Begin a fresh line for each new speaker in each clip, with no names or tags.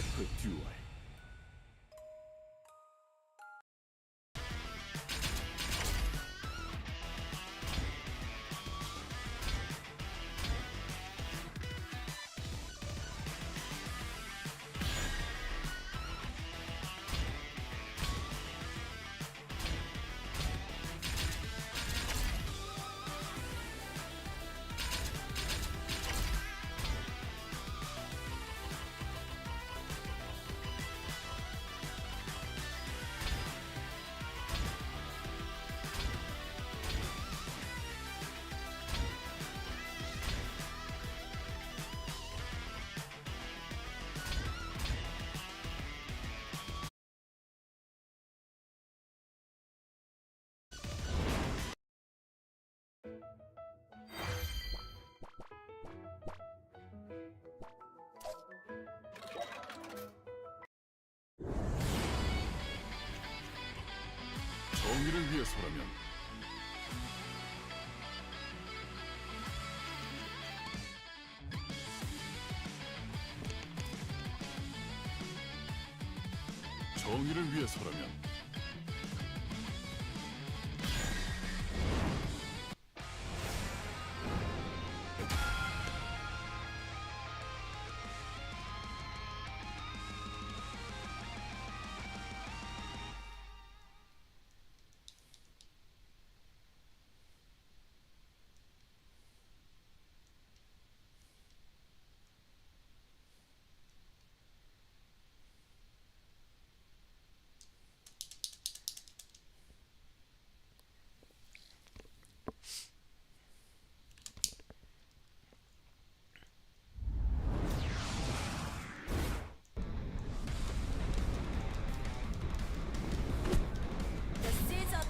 TF 듀얼. 정의를 위해서라면 정의를 위해서라면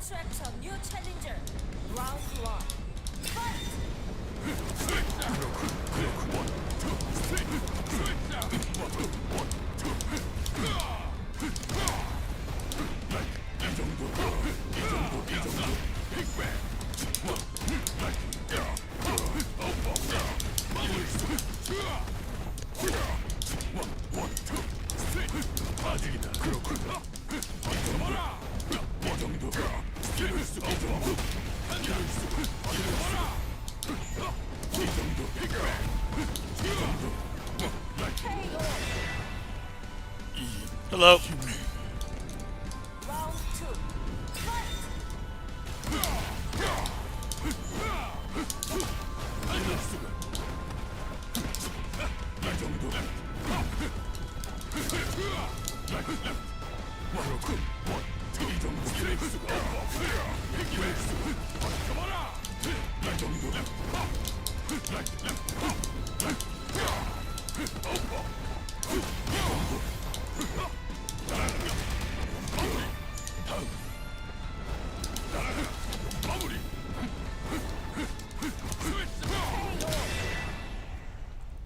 Attract a new challenger. Round one. Fight!
아직이다. 그렇군요. 이 정도. 이럴 수가 없어. 이럴 수가 없어. 이 정도. 이 정도.
Hello.
Round two. Fight!
이럴 수가. 이 정도. 그렇군. 이 정도. 이럴 수가 없어. 이럴 수가. 잡아라. 이 정도. 마무리.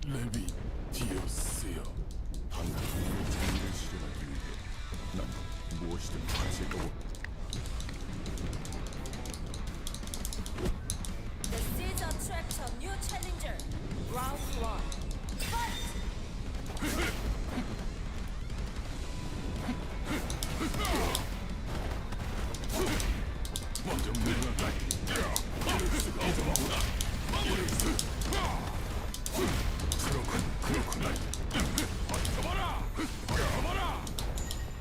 레비 디오스요. 방금 정의를 실현하기 위해 난 무엇이든 바칠 거고.
The seeds attract a new challenger. Round one. Fight!
먼저 물러나. 이럴 수가 없어. 이럴 수. 그렇군. 잡아라. 잡아라.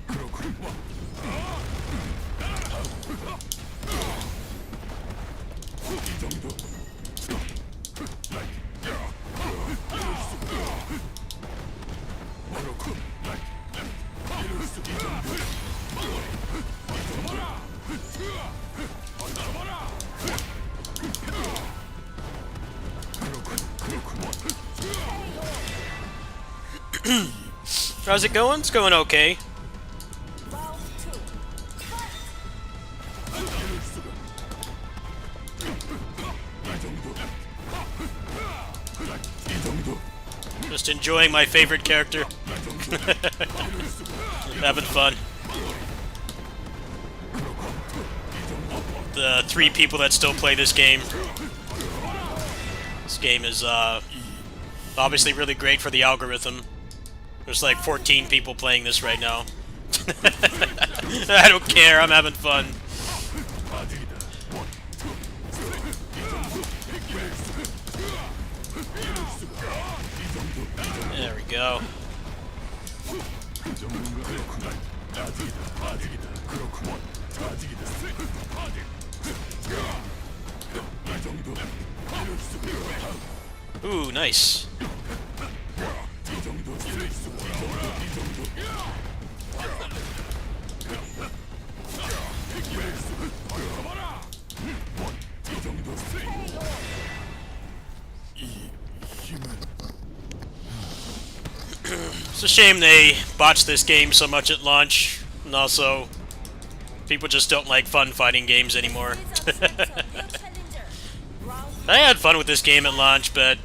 그렇군. 이 정도. 이럴 수. 그렇군. 이럴 수. 이 정도. 잡아라. 잡아라.
How's it going? It's going okay.
Round two. Fight!
이럴 수가. 이 정도.
Just enjoying my favorite character. Having fun. The 3 people that still play this game. This game is obviously really great for the algorithm. There's like 14 people playing this right now. I don't care, I'm having fun. There we go. Ooh, nice. It's a shame they botched this game so much at launch, and also people just don't like fun fighting games anymore. I had fun with this game at launch, but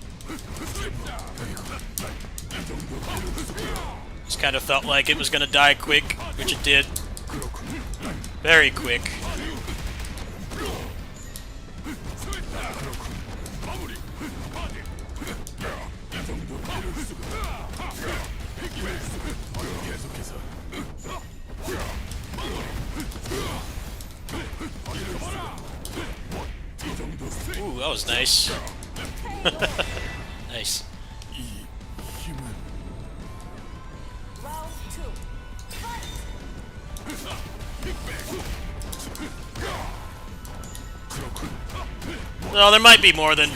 just kind of felt like it was gonna die quick, which it did. Very quick. Ooh, that was nice. Nice.
Round 2. Fight!
Well, there might be more than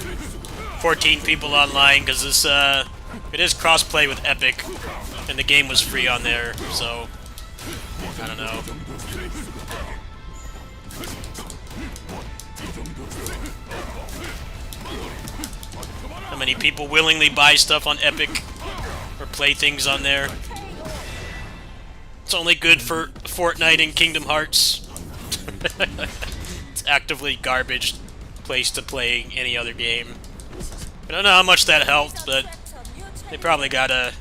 14 people online, because this, it is cross-play with Epic, and the game was free on there, so I don't know. How many people willingly buy stuff on Epic or play things on there? It's only good for Fortnite and Kingdom Hearts. It's actively garbage place to play any other game. I don't know how much that helped, but they probably got a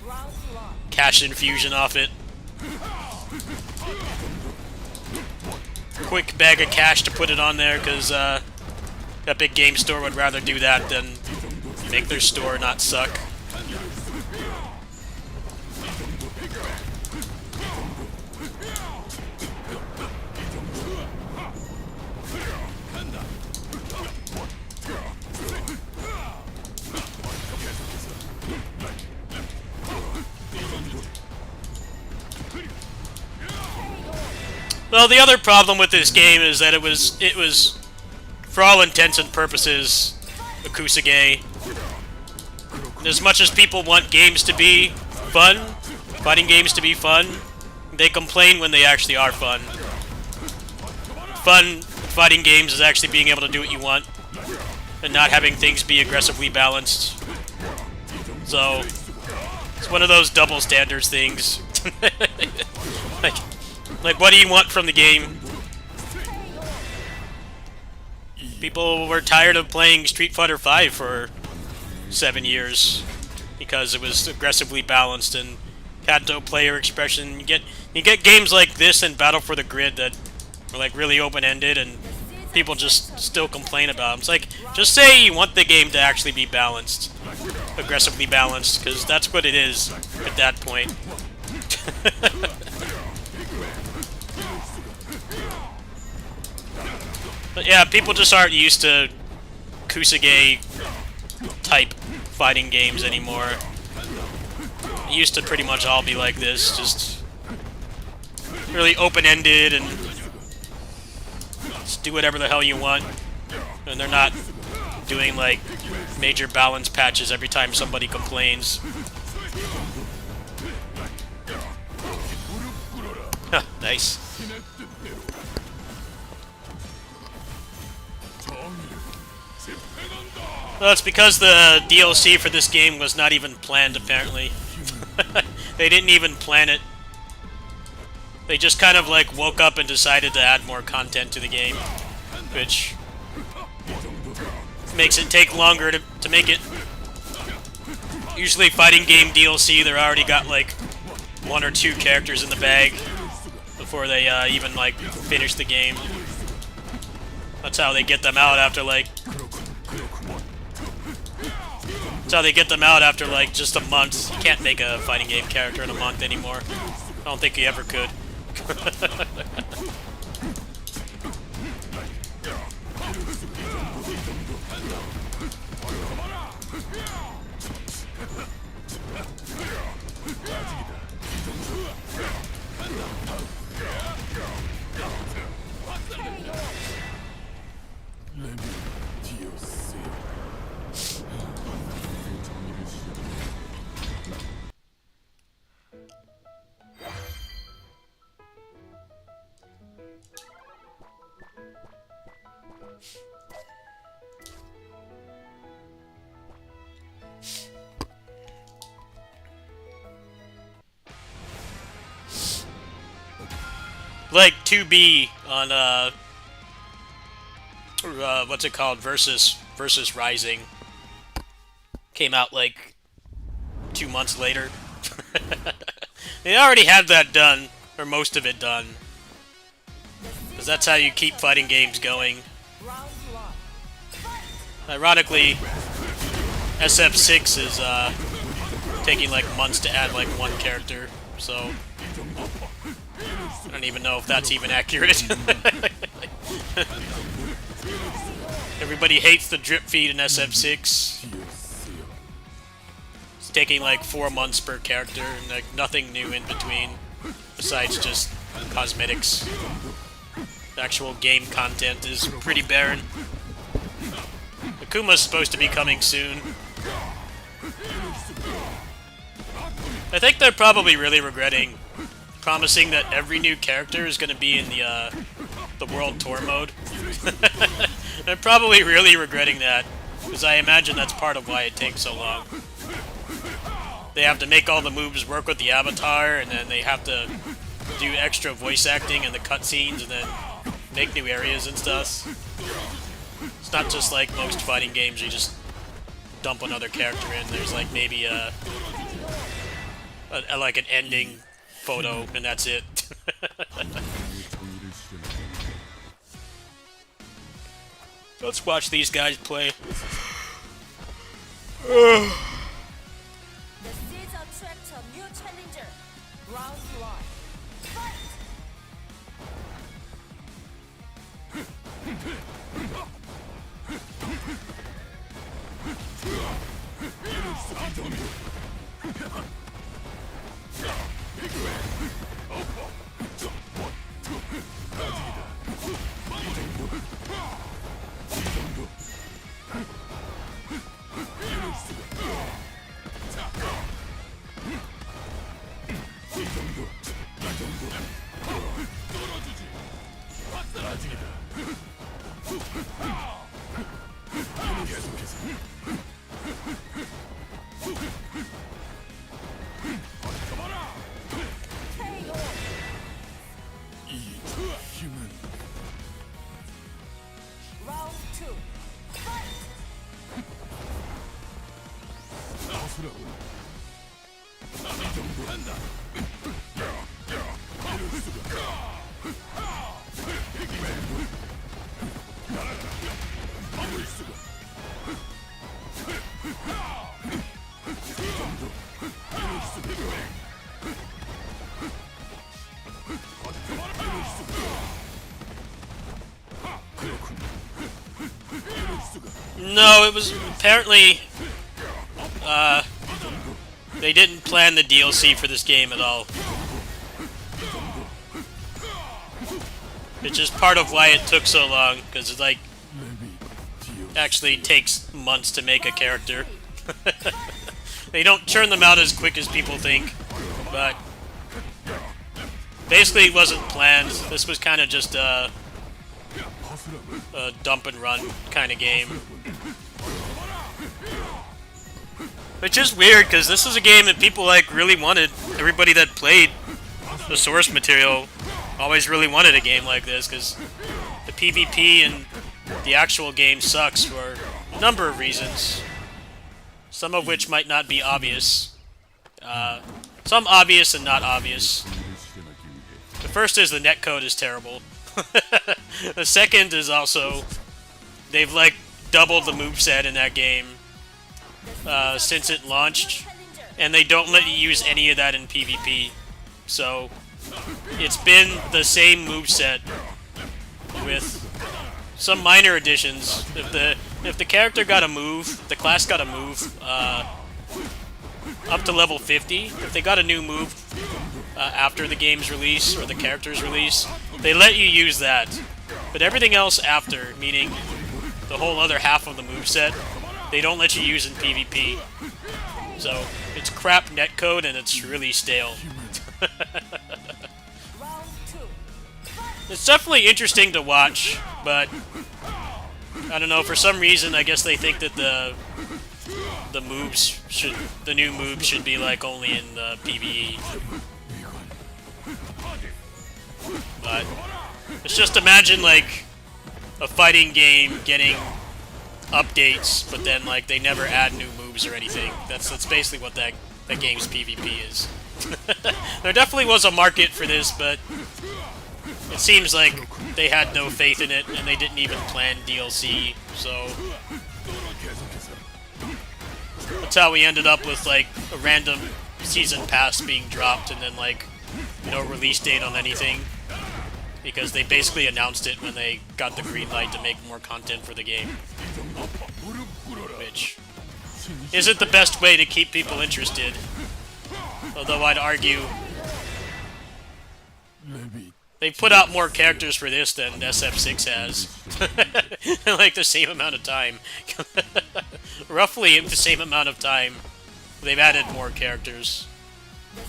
cash infusion off it. Quick bag of cash to put it on there, because Epic Game Store would rather do that than make their store not suck. Well, the other problem with this game is that it was for all intents and purposes a Kusage. As much as people want games to be fun, fighting games to be fun, they complain when they actually are fun. Fun fighting games is actually being able to do what you want and not having things be aggressively balanced. So it's one of those double standards things. Like, what do you want from the game? People were tired of playing Street Fighter V for 7 years because it was aggressively balanced and had no player expression. You get games like this and Battle for the Grid that are like really open-ended, and people just still complain about them. It's like, just say you want the game to actually be balanced, aggressively balanced, because that's what it is at that point. But yeah, people just aren't used to Kusage type fighting games anymore. It used to pretty much all be like this, just really open-ended and just do whatever the hell you want. And they're not doing like major balance patches every time somebody complains. Nice. Well, it's because the DLC for this game was not even planned, apparently. They didn't even plan it. They just kind of like woke up and decided to add more content to the game, which makes it take longer to make it. Usually fighting game DLC, they're already got like 1 or 2 characters in the bag before they even like finish the game. That's how they get them out after like That's how they get them out after like just a month. You can't make a fighting game character in a month anymore. I don't think you ever could.
Let me deal seal. 정의를 시작.
Like 2B on what's it called? Versus Rising came out like 2 months later. They already had that done, or most of it done, because that's how you keep fighting games going.
Round one.
Ironically, SF6 is taking like months to add like one character, so I don't even know if that's even accurate. Everybody hates the drip feed in SF6.
Deal seal.
It's taking like 4 months per character, and like nothing new in between, besides just cosmetics. The actual game content is pretty barren. Akuma's supposed to be coming soon. I think they're probably really regretting promising that every new character is going to be in the World Tour mode. They're probably really regretting that, because I imagine that's part of why it takes so long. They have to make all the moves work with the avatar, and then they have to do extra voice acting in the cutscenes, and then make new areas and stuff. It's not just like most fighting games, you just dump another character in. There's like maybe like an ending photo, and that's it.
정의를 시작.
Let's watch these guys play.
The seeds attract a new challenger. Round one. Fight!
이 힘은
Round two. Fight!
허술하군. 이 정도 한다. 이럴 수가. 막을 수가. 이 정도. 이럴 수가. 이럴 수가. 그렇군. 이럴 수가.
No, it was apparently they didn't plan the DLC for this game at all. It's just part of why it took so long, because it like
Let me deal.
actually takes months to make a character. They don't churn them out as quick as people think, but basically it wasn't planned. This was kind of just a dump and run kind of game. Which is weird, because this is a game that people like really wanted. Everybody that played the source material always really wanted a game like this, because the PvP and the actual game sucks for a number of reasons. Some of which might not be obvious. Some obvious and not obvious. The first is the netcode is terrible. The second is also they've like doubled the moveset in that game. since it launched, and they don't let you use any of that in PvP. So it's been the same moveset with some minor additions. If the character got a move, the class got a move up to level 50. If they got a new move after the game's release or the character's release, they let you use that. But everything else after, meaning the whole other half of the moveset, they don't let you use in PvP. So it's crap netcode and it's really stale.
Round 2.
It's definitely interesting to watch, but I don't know, for some reason I guess they think that the new moves should be like only in PvE. But let's just imagine like a fighting game getting updates, but then like they never add new moves or anything. That's basically what that game's PvP is. There definitely was a market for this, but it seems like they had no faith in it, and they didn't even plan DLC, so that's how we ended up with like a random season pass being dropped and then like no release date on anything, because they basically announced it when they got the green light to make more content for the game, which isn't the best way to keep people interested. Although I'd argue they put out more characters for this than SF6 has. In like the same amount of time. Roughly in the same amount of time, they've added more characters.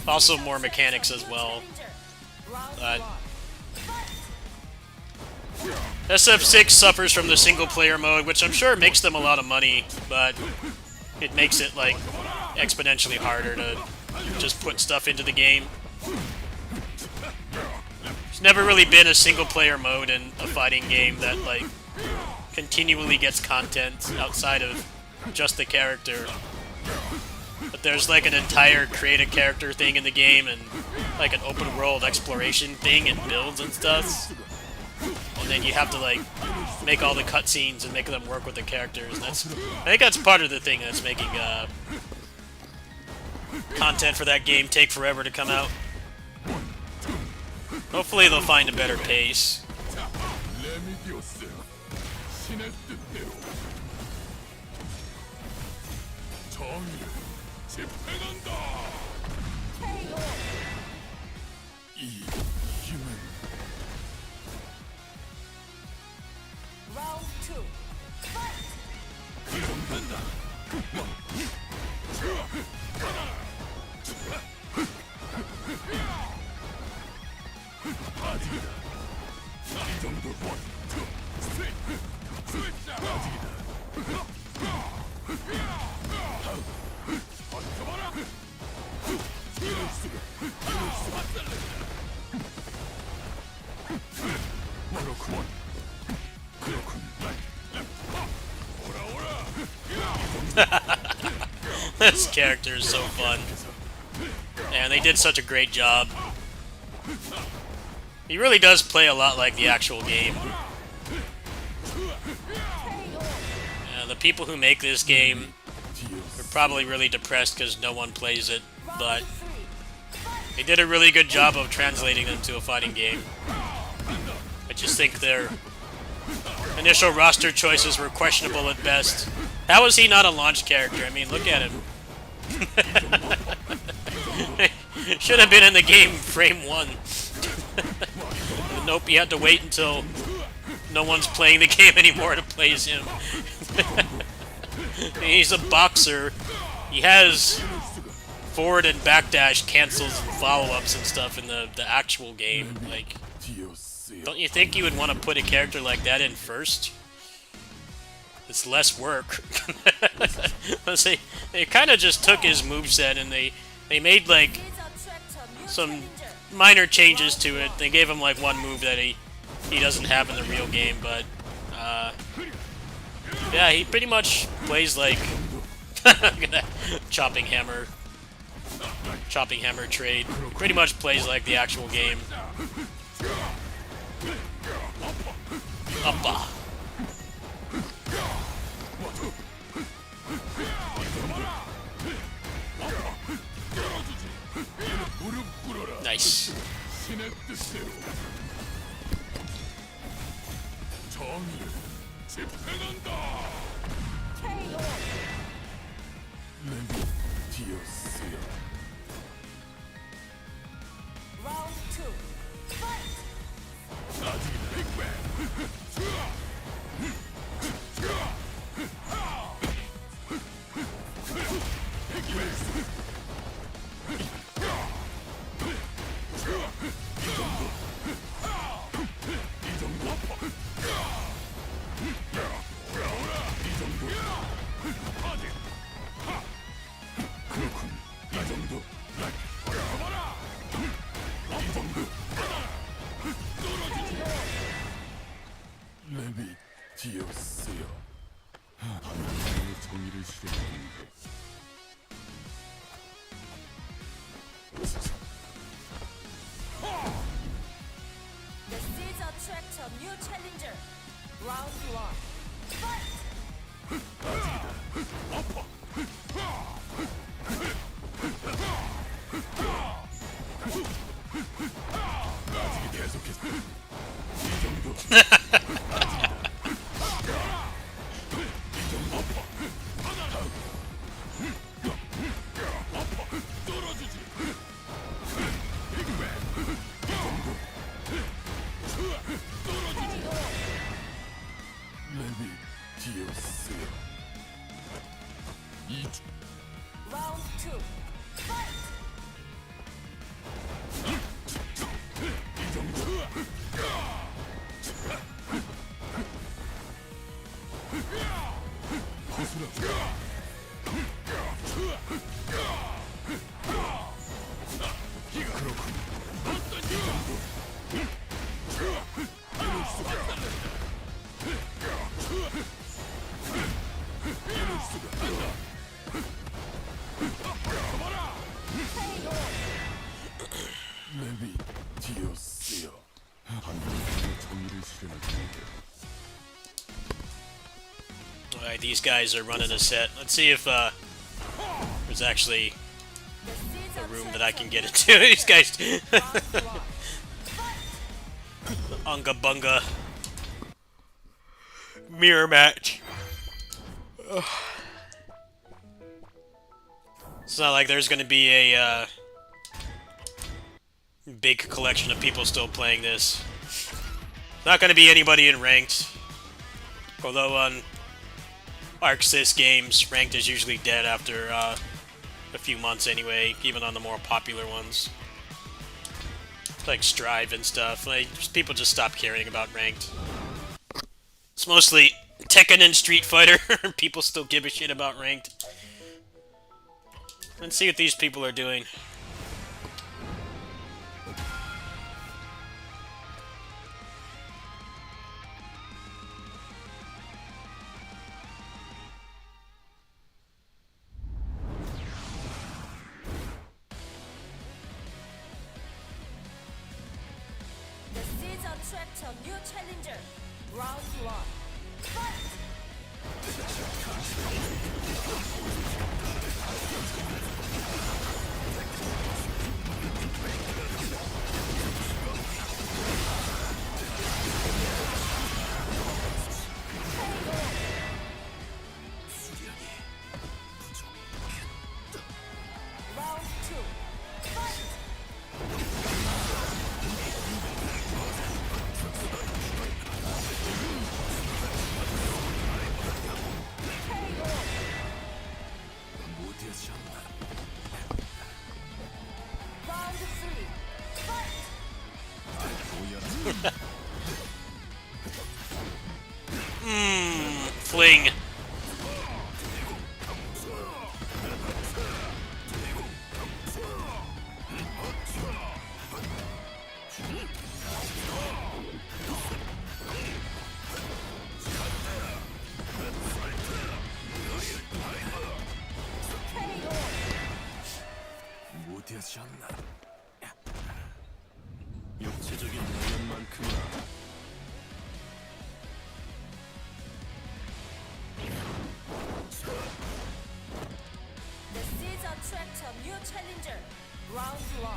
Also more mechanics as well. But SF6 suffers from the single player mode, which I'm sure makes them a lot of money, but it makes it like exponentially harder to just put stuff into the game. There's never really been a single player mode in a fighting game that like continually gets content outside of just the character. But there's like an entire create a character thing in the game and like an open world exploration thing and builds and stuff. And then you have to like make all the cutscenes and make them work with the characters. I think that's part of the thing that's making content for that game take forever to come out. Hopefully they'll find a better pace.
Round 2. Fight!
This character is so fun. And they did such a great job. He really does play a lot like the actual game. The people who make this game are probably really depressed because no one plays it, but they did a really good job of translating them to a fighting game. I just think their initial roster choices were questionable at best. How is he not a launch character? I mean, look at him. Should have been in the game frame 1. Nope, you had to wait until no one's playing the game anymore to play as him. He's a boxer. He has forward and backdash cancels and follow-ups and stuff in the actual game. Like, don't you think you would want to put a character like that in first? It's less work. They kind of just took his moveset and they made like some minor changes to it. They gave him like one move that he doesn't have in the real game, but yeah, he pretty much plays like chopping hammer trade. He pretty much plays like the actual game. Uppa. Nice.
신의 뜻대로 정의를 집행한다.
KO.
레비디오스여.
Round 2. Fight.
아직이다. 빅뱅. 이 정도 아파. 이 정도. 아직. 그렇군. 이 정도. 가봐라. 이 정도. 떨어지지. 레비디오스여. 하나님의 정의를 실현하는데.
The seeds attract a new challenger. Round 1. Fight.
아직 계속해서. 이 정도. 떨어지지. 빅뱅. 이 정도. 떨어지지. 레비디오스여. 이
Round 2. Fight.
이 정도. 고수라. 그렇군. 어떤 이 정도. 이럴 수가. 이럴 수가. 가봐라. 레비디오스여. 하나님의 정의를 실현하는데.
Alright, these guys are running a set. Let's see if there's actually
The seeds
a room
attract
that I can
a
get
new
into. These guys,
Round 1. Fight.
unga bunga mirror match. Ugh. It's not like there's gonna be a big collection of people still playing this. Not gonna be anybody in ranked. Although on ArcSys games, ranked is usually dead after a few months anyway, even on the more popular ones. Like Strive and stuff. Like, people just stop caring about ranked. It's mostly Tekken and Street Fighter. People still give a shit about ranked. Let's see what these people are doing.
The seeds attract a new challenger. Round 1. Fight. Round 2. Fight. Round 3. Fight.
Fling.
못하지 않나? 육체적인 능력만큼이나
The seeds attract a new challenger. Round 1.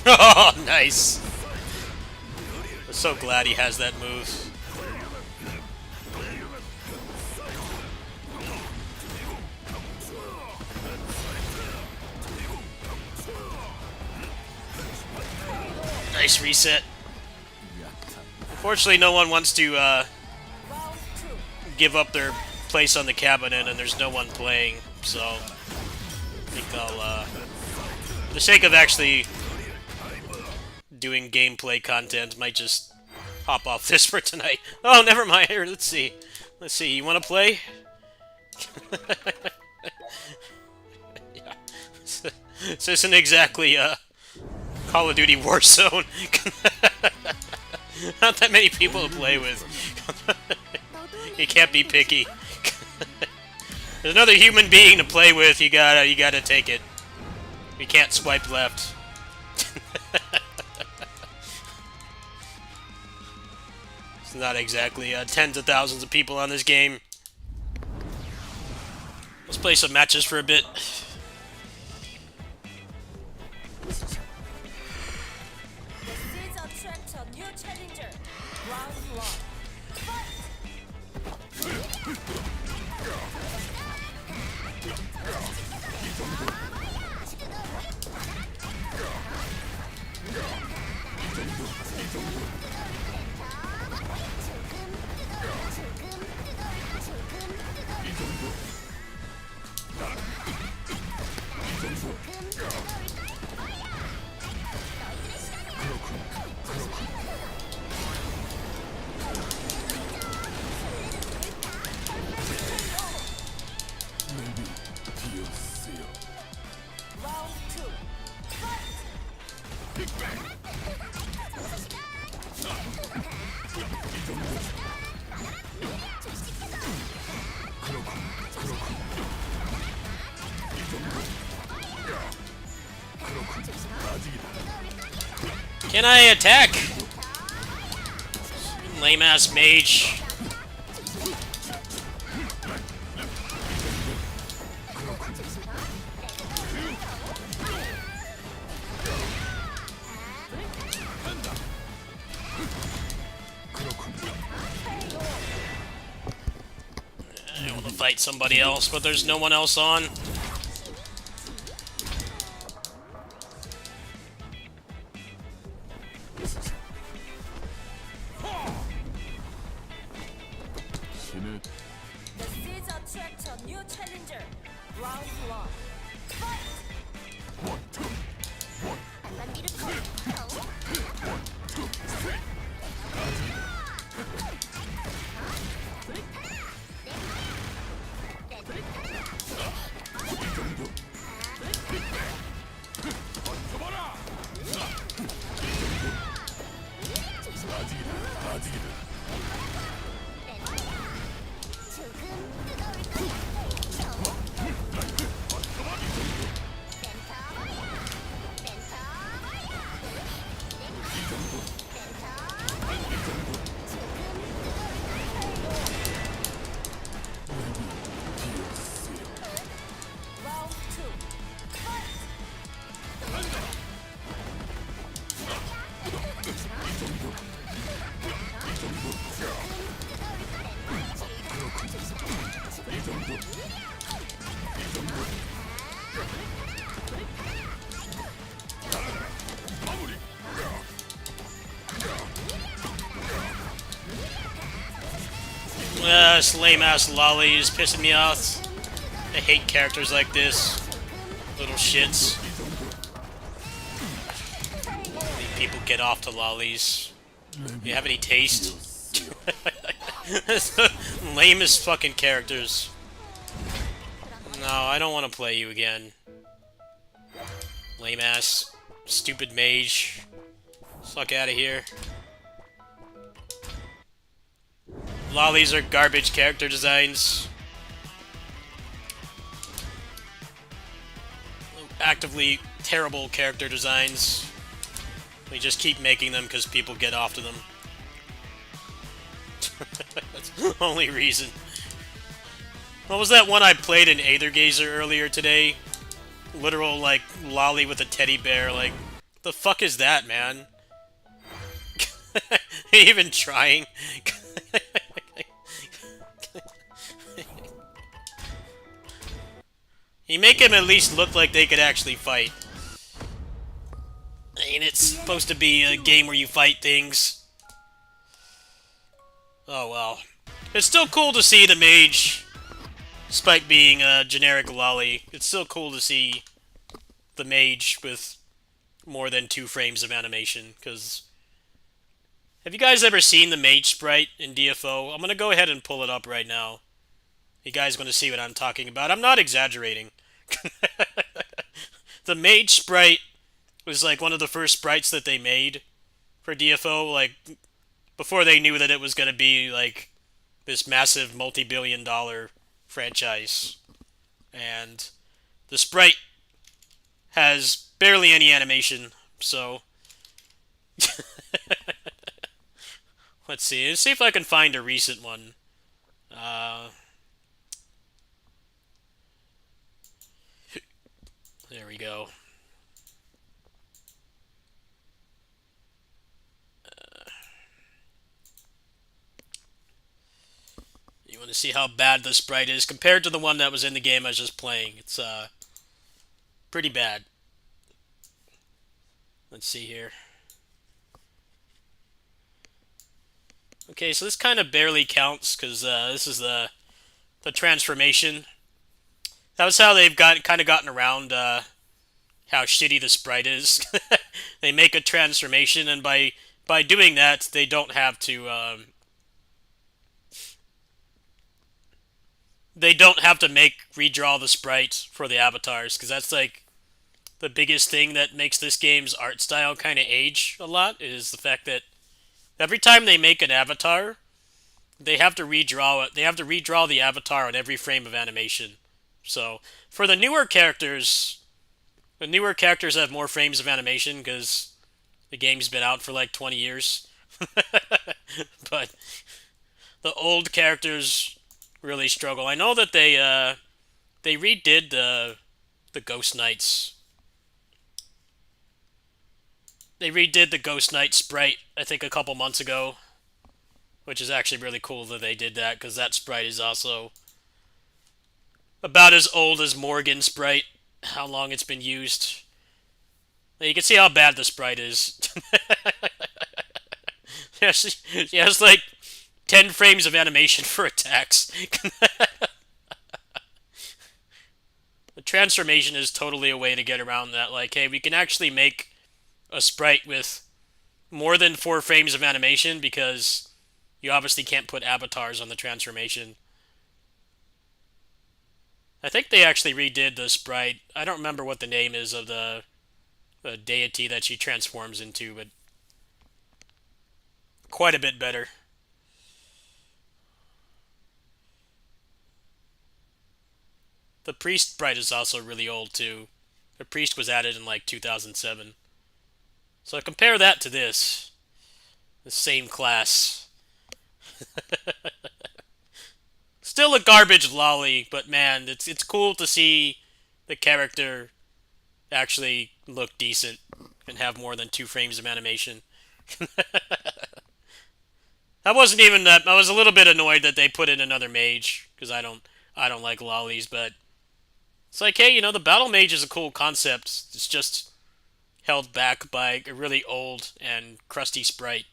Oh, nice. I'm so glad he has that move. Nice reset. Unfortunately, no one wants to
Round 2.
give up their place on the cabinet, and there's no one playing, so I think I'll, for the sake of actually doing gameplay content, might just hop off this for tonight. Oh, never mind. Here, let's see. Let's see. You want to play? Yeah. This isn't exactly Call of Duty Warzone. Not that many people to play with. You can't be picky. There's another human being to play with. You gotta take it. You can't swipe left. It's not exactly tens of thousands of people on this game. Let's play some matches for a bit.
The seeds attract a new challenger. Round 1. Round 2.
Can I attack? Lame ass mage. I want to fight somebody else, but there's no one else on.
The seeds attract a new challenger. Round 1. Round 2.
This lame ass lolly is pissing me off. I hate characters like this. Little shits. Make people get off the lollies. You have any taste? That's the lamest fucking characters. No, I don't want to play you again. Lame ass, stupid mage. Fuck out of here. Lollies are garbage character designs. Actively terrible character designs. We just keep making them because people get off to them. That's the only reason. What was that one I played in Aethergazer earlier today? Literal, like, lolly with a teddy bear. Like, the fuck is that, man? Even trying. You make him at least look like they could actually fight. I mean, it's supposed to be a game where you fight things. Oh well. It's still cool to see the mage, despite being a generic lolly. It's still cool to see the mage with more than 2 frames of animation, because... Have you guys ever seen the mage sprite in DFO? I'm gonna go ahead and pull it up right now. You guys are gonna see what I'm talking about. I'm not exaggerating. The mage sprite was like one of the first sprites that they made for DFO, like before they knew that it was gonna be like this massive multi-billion-dollar franchise. And the sprite has barely any animation, so let's see. Let's see if I can find a recent one. There we go. You want to see how bad the sprite is compared to the one that was in the game I was just playing. It's pretty bad. Let's see here. Okay, so this kind of barely counts because this is the transformation. That was how they've kind of gotten around how shitty the sprite is. They make a transformation, and by doing that, they don't have to redraw the sprite for the avatars, because that's like the biggest thing that makes this game's art style kind of age a lot, is the fact that every time they make an avatar, they have to redraw it. They have to redraw the avatar on every frame of animation. So for the newer characters have more frames of animation because the game's been out for like 20 years. But the old characters really struggle. I know that they redid the Ghost Knights. They redid the Ghost Knight sprite, I think, a couple months ago, which is actually really cool that they did that, because that sprite is also about as old as Morgan sprite, how long it's been used. You can see how bad the sprite is. She has like 10 frames of animation for attacks. The transformation is totally a way to get around that. Like, hey, we can actually make a sprite with more than 4 frames of animation because you obviously can't put avatars on the transformation. I think they actually redid the sprite. I don't remember what the name is of the deity that she transforms into, but quite a bit better. The priest sprite is also really old too. The priest was added in like 2007. So compare that to this. The same class. Still a garbage lolly, but man, it's cool to see the character actually look decent and have more than 2 frames of animation. That wasn't even that. I was a little bit annoyed that they put in another mage because I don't like lollies, but it's like, hey, you know, the battle mage is a cool concept. It's just held back by a really old and crusty sprite.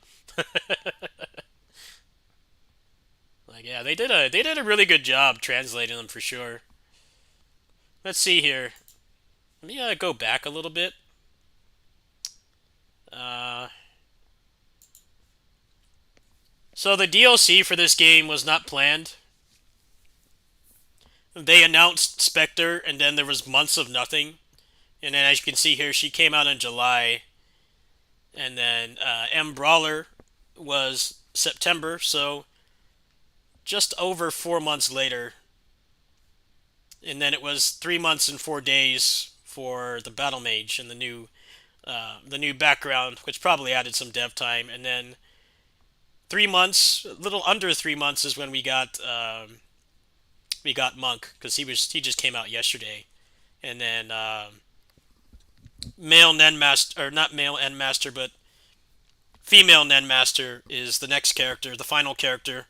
Like, yeah, they did a really good job translating them for sure. Let's see here. Let me go back a little bit. So the DLC for this game was not planned. They announced Spectre, and then there was months of nothing. And then, as you can see here, she came out in July. And then M. Brawler was September, so just over 4 months later. And then it was 3 months and 4 days for the Battle Mage and the new the new background, which probably added some dev time, and then 3 months, a little under 3 months, is when we got Monk because he just came out yesterday, and then male Nen Master, or not male Nen Master, but female Nen Master is the next character, the final character.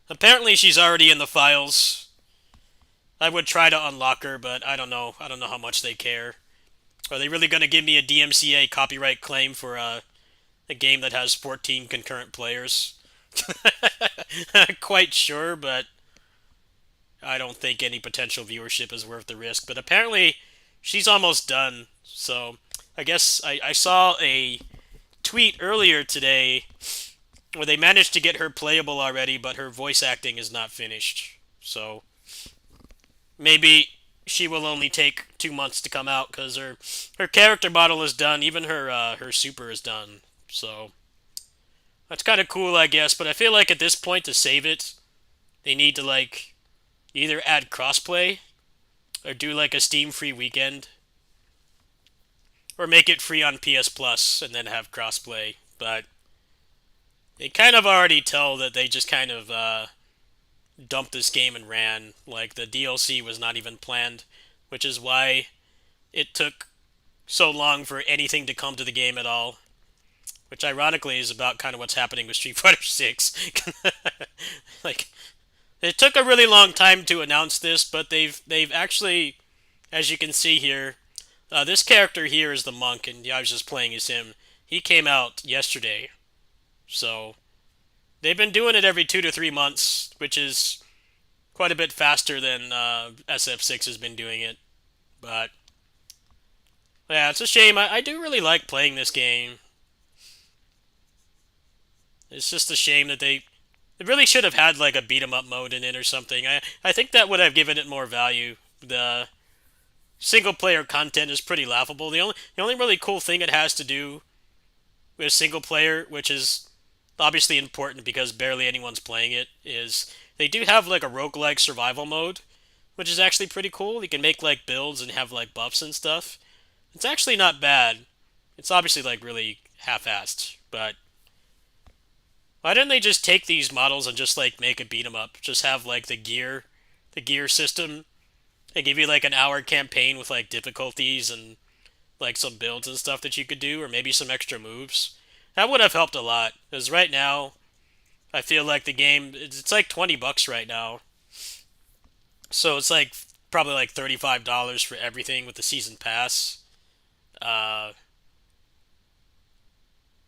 Apparently, she's already in the files. I would try to unlock her, but I don't know. I don't know how much they care. Are they really going to give me a DMCA copyright claim for a game that has 14 concurrent players? Not quite sure, but I don't think any potential viewership is worth the risk. But apparently, she's almost done. So I guess I saw a tweet earlier today where they managed to get her playable already, but her voice acting is not finished. So maybe she will only take 2 months to come out because her character model is done. Even her super is done. So that's kind of cool, I guess. But I feel like at this point to save it, they need to like either add crossplay or do like a Steam free weekend or make it free on PS Plus and then have crossplay. But they kind of already tell that they just kind of dumped this game and ran. Like the DLC was not even planned, which is why it took so long for anything to come to the game at all. Which ironically is about kind of what's happening with Street Fighter 6. Like it took a really long time to announce this, but they've actually, as you can see here, this character here is the monk, and yeah, I was just playing as him. He came out yesterday, so they've been doing it every 2 to 3 months, which is quite a bit faster than SF6 has been doing it. But yeah, it's a shame. I do really like playing this game. It's just a shame that they really should have had like a beat 'em up mode in it or something. I think that would have given it more value. The single player content is pretty laughable. The only really cool thing it has to do with single player, which is obviously important because barely anyone's playing it, is they do have like a roguelike survival mode, which is actually pretty cool. You can make like builds and have like buffs and stuff. It's actually not bad. It's obviously like really half-assed, but why didn't they just take these models and just like make a beat 'em up? Just have like the gear system, and give you like an hour campaign with like difficulties and like some builds and stuff that you could do, or maybe some extra moves. That would have helped a lot. Because right now, I feel like the game it's like $20 right now, so it's like probably like $35 for everything with the season pass. Uh,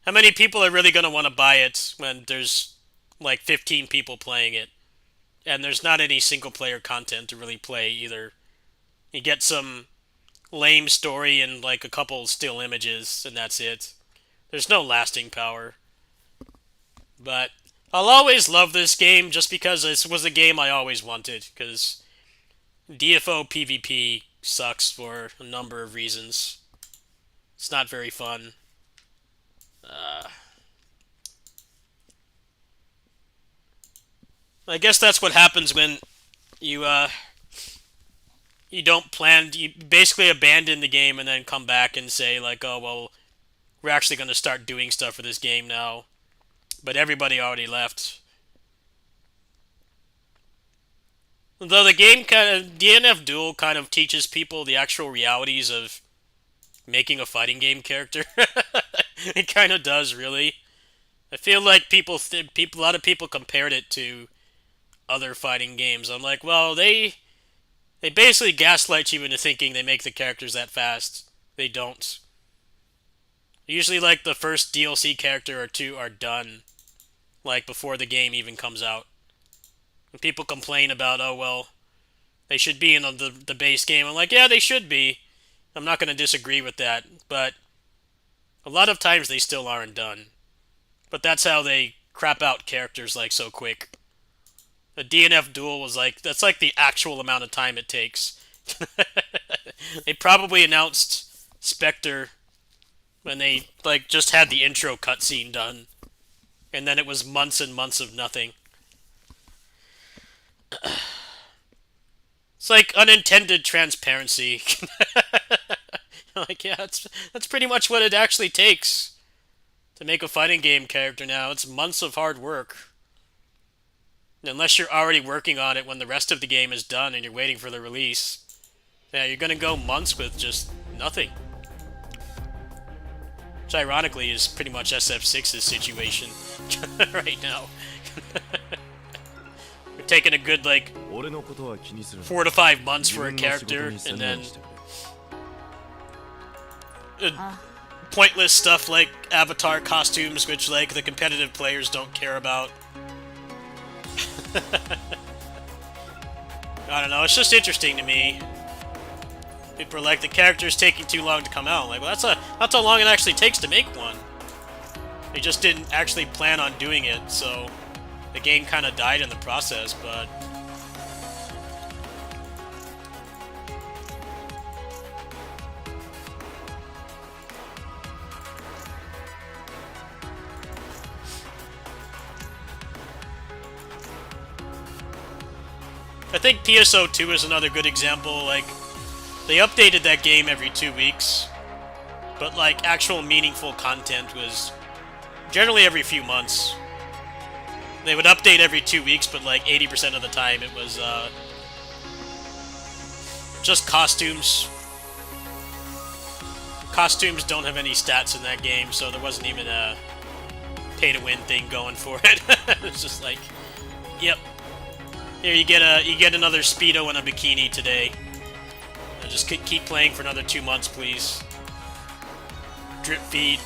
how many people are really gonna want to buy it when there's like 15 people playing it, and there's not any single player content to really play either? You get some lame story and like a couple still images, and that's it. There's no lasting power. But I'll always love this game just because this was a game I always wanted. Because DFO PvP sucks for a number of reasons. It's not very fun. I guess that's what happens when you you don't plan. You basically abandon the game and then come back and say like, oh well, we're actually going to start doing stuff for this game now. But everybody already left. Though the game kind of DNF Duel kind of teaches people the actual realities of making a fighting game character. It kind of does, really. I feel like a lot of people compared it to other fighting games. I'm like, well, they basically gaslight you into thinking they make the characters that fast. They don't. Usually, like, the first DLC character or two are done, like, before the game even comes out. And people complain about, oh, well, they should be in the base game. I'm like, yeah, they should be. I'm not going to disagree with that, but a lot of times they still aren't done. But that's how they crap out characters, like, so quick. A DNF Duel was like, that's like the actual amount of time it takes. They probably announced Spectre when they, like, just had the intro cutscene done. And then it was months and months of nothing. It's like unintended transparency. Like, yeah, that's pretty much what it actually takes to make a fighting game character now. It's months of hard work. Unless you're already working on it when the rest of the game is done and you're waiting for the release. Yeah, you're gonna go months with just nothing. Which ironically is pretty much SF6's situation right now. We're taking a good, like,
俺のことは気にするな
4 to 5 months
自
for a
分の仕事
character,
に専
and
念
then
してくれ
pointless stuff like avatar costumes, which, like, the competitive players don't care about. I don't know, it's just interesting to me. People are like, the character's taking too long to come out. Like, well, that's how long it actually takes to make one. They just didn't actually plan on doing it, so the game kind of died in the process, but... I think PSO2 is another good example. Like, they updated that game every 2 weeks, but, like, actual meaningful content was generally every few months. They would update every 2 weeks, but, like, 80% of the time it was, just costumes. Costumes don't have any stats in that game, so there wasn't even a pay-to-win thing going for it. It's just like, yep. Here, you get another Speedo and a bikini today. Just keep playing for another 2 months, please. Drip feed.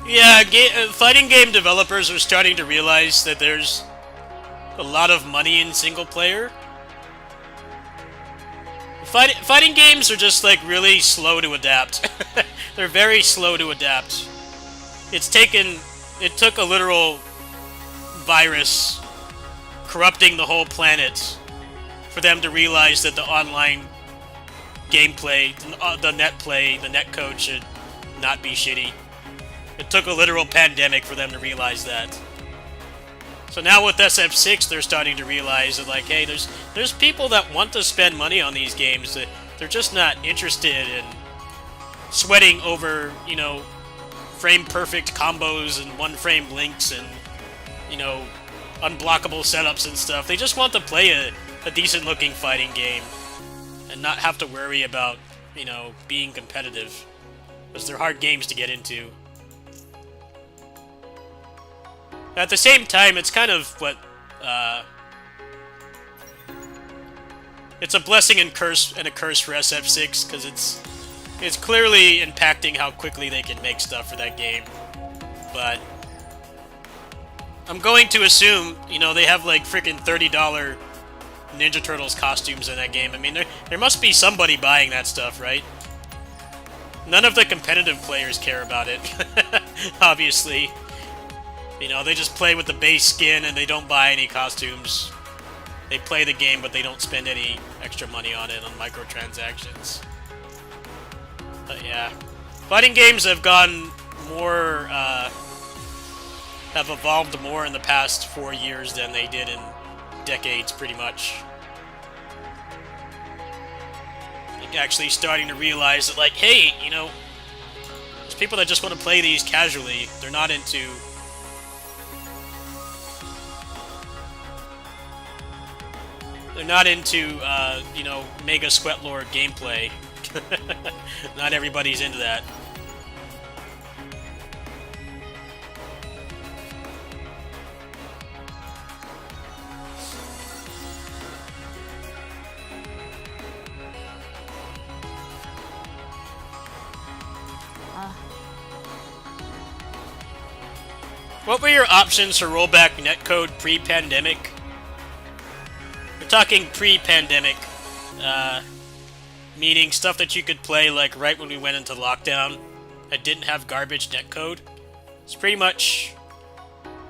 Yeah, fighting game developers are starting to realize that there's a lot of money in single player. Fighting games are just, like, really slow to adapt. They're very slow to adapt. It took a literal virus corrupting the whole planet for them to realize that the online gameplay, the net play, the net code should not be shitty. It took a literal pandemic for them to realize that. So now with SF6, they're starting to realize that, like, hey, there's people that want to spend money on these games, that they're just not interested in sweating over, you know, frame-perfect combos and one-frame links and, you know, unblockable setups and stuff. They just want to play a decent-looking fighting game and not have to worry about, you know, being competitive. Because they're hard games to get into. At the same time, it's kind of what, it's a blessing and a curse for SF6, because it's clearly impacting how quickly they can make stuff for that game. But I'm going to assume, you know, they have, like, freaking $30 Ninja Turtles costumes in that game. I mean, there must be somebody buying that stuff, right? None of the competitive players care about it, obviously. You know, they just play with the base skin and they don't buy any costumes. They play the game, but they don't spend any extra money on it, on microtransactions. But yeah. Fighting games have gone more, have evolved more in the past 4 years than they did in decades, pretty much. Like, actually starting to realize that, like, hey, you know, there's people that just want to play these casually. They're not into They're not into, you know, Mega Sweatlord gameplay. Not everybody's into that. What were your options for rollback netcode pre-pandemic? We're talking pre-pandemic, meaning stuff that you could play like right when we went into lockdown that didn't have garbage netcode. It's pretty much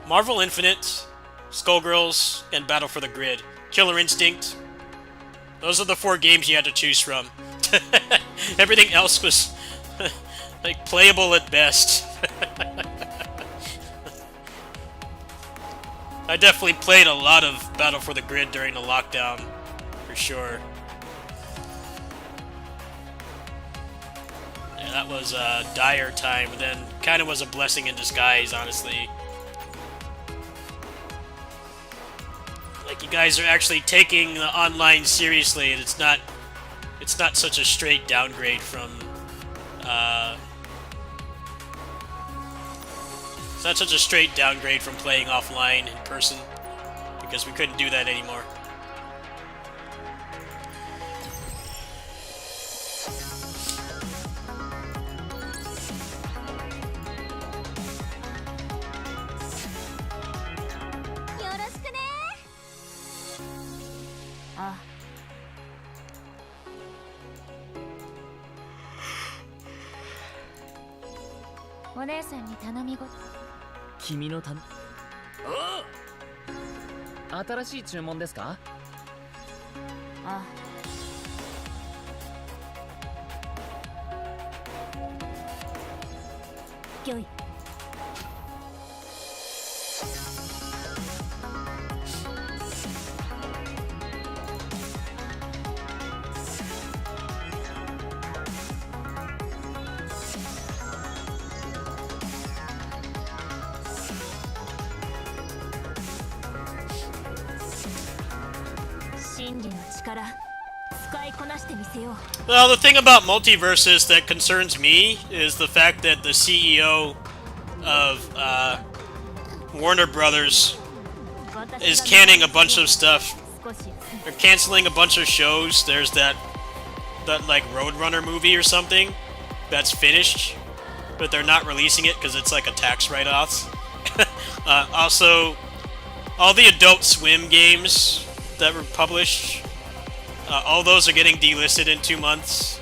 Marvel Infinite, Skullgirls, and Battle for the Grid. Killer Instinct. Those are the 4 games you had to choose from. Everything else was like playable at best. I definitely played a lot of Battle for the Grid during the lockdown, for sure. Yeah, that was a dire time, but then kind of was a blessing in disguise, honestly. Like, you guys are actually taking the online seriously, and it's not such a straight downgrade from, it's not such a straight downgrade from playing offline in person, because we couldn't do that anymore.
Ah. お姉さんに頼み事。
君のため新しい注文ですか？
ああ。よい。真理の力使いこなしてみせよう。
Well, the thing about Multiversus that concerns me is the fact that the CEO of Warner Brothers is canning a bunch of stuff. They're canceling a bunch of shows. There's that like Roadrunner movie or something that's finished, but they're not releasing it because it's like a tax write-off. Also, all the Adult Swim games that were published, all those are getting delisted in 2 months.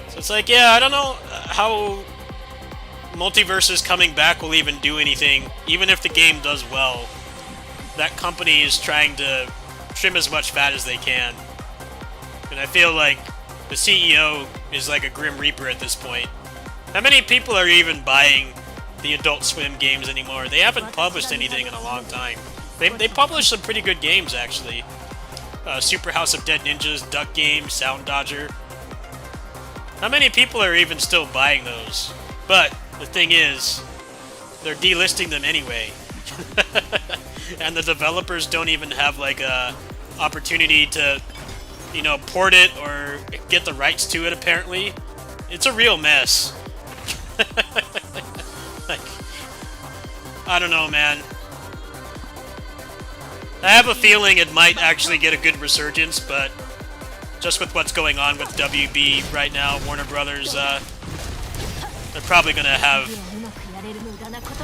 So it's like, yeah, I don't know how Multiversus coming back will even do anything, even if the game does well. That company is trying to trim as much fat as they can. And I feel like the CEO is like a Grim Reaper at this point. How many people are even buying the Adult Swim games anymore? They haven't published anything in a long time. They published some pretty good games, actually. Super House of Dead Ninjas, Duck Game, Sound Dodger. How many people are even still buying those? But the thing is, they're delisting them anyway. And the developers don't even have like a opportunity to, you know, port it or get the rights to it, apparently. It's a real mess. Like, I don't know, man. I have a feeling it might actually get a good resurgence, but just with what's going on with WB right now, Warner Brothers, they're probably going to have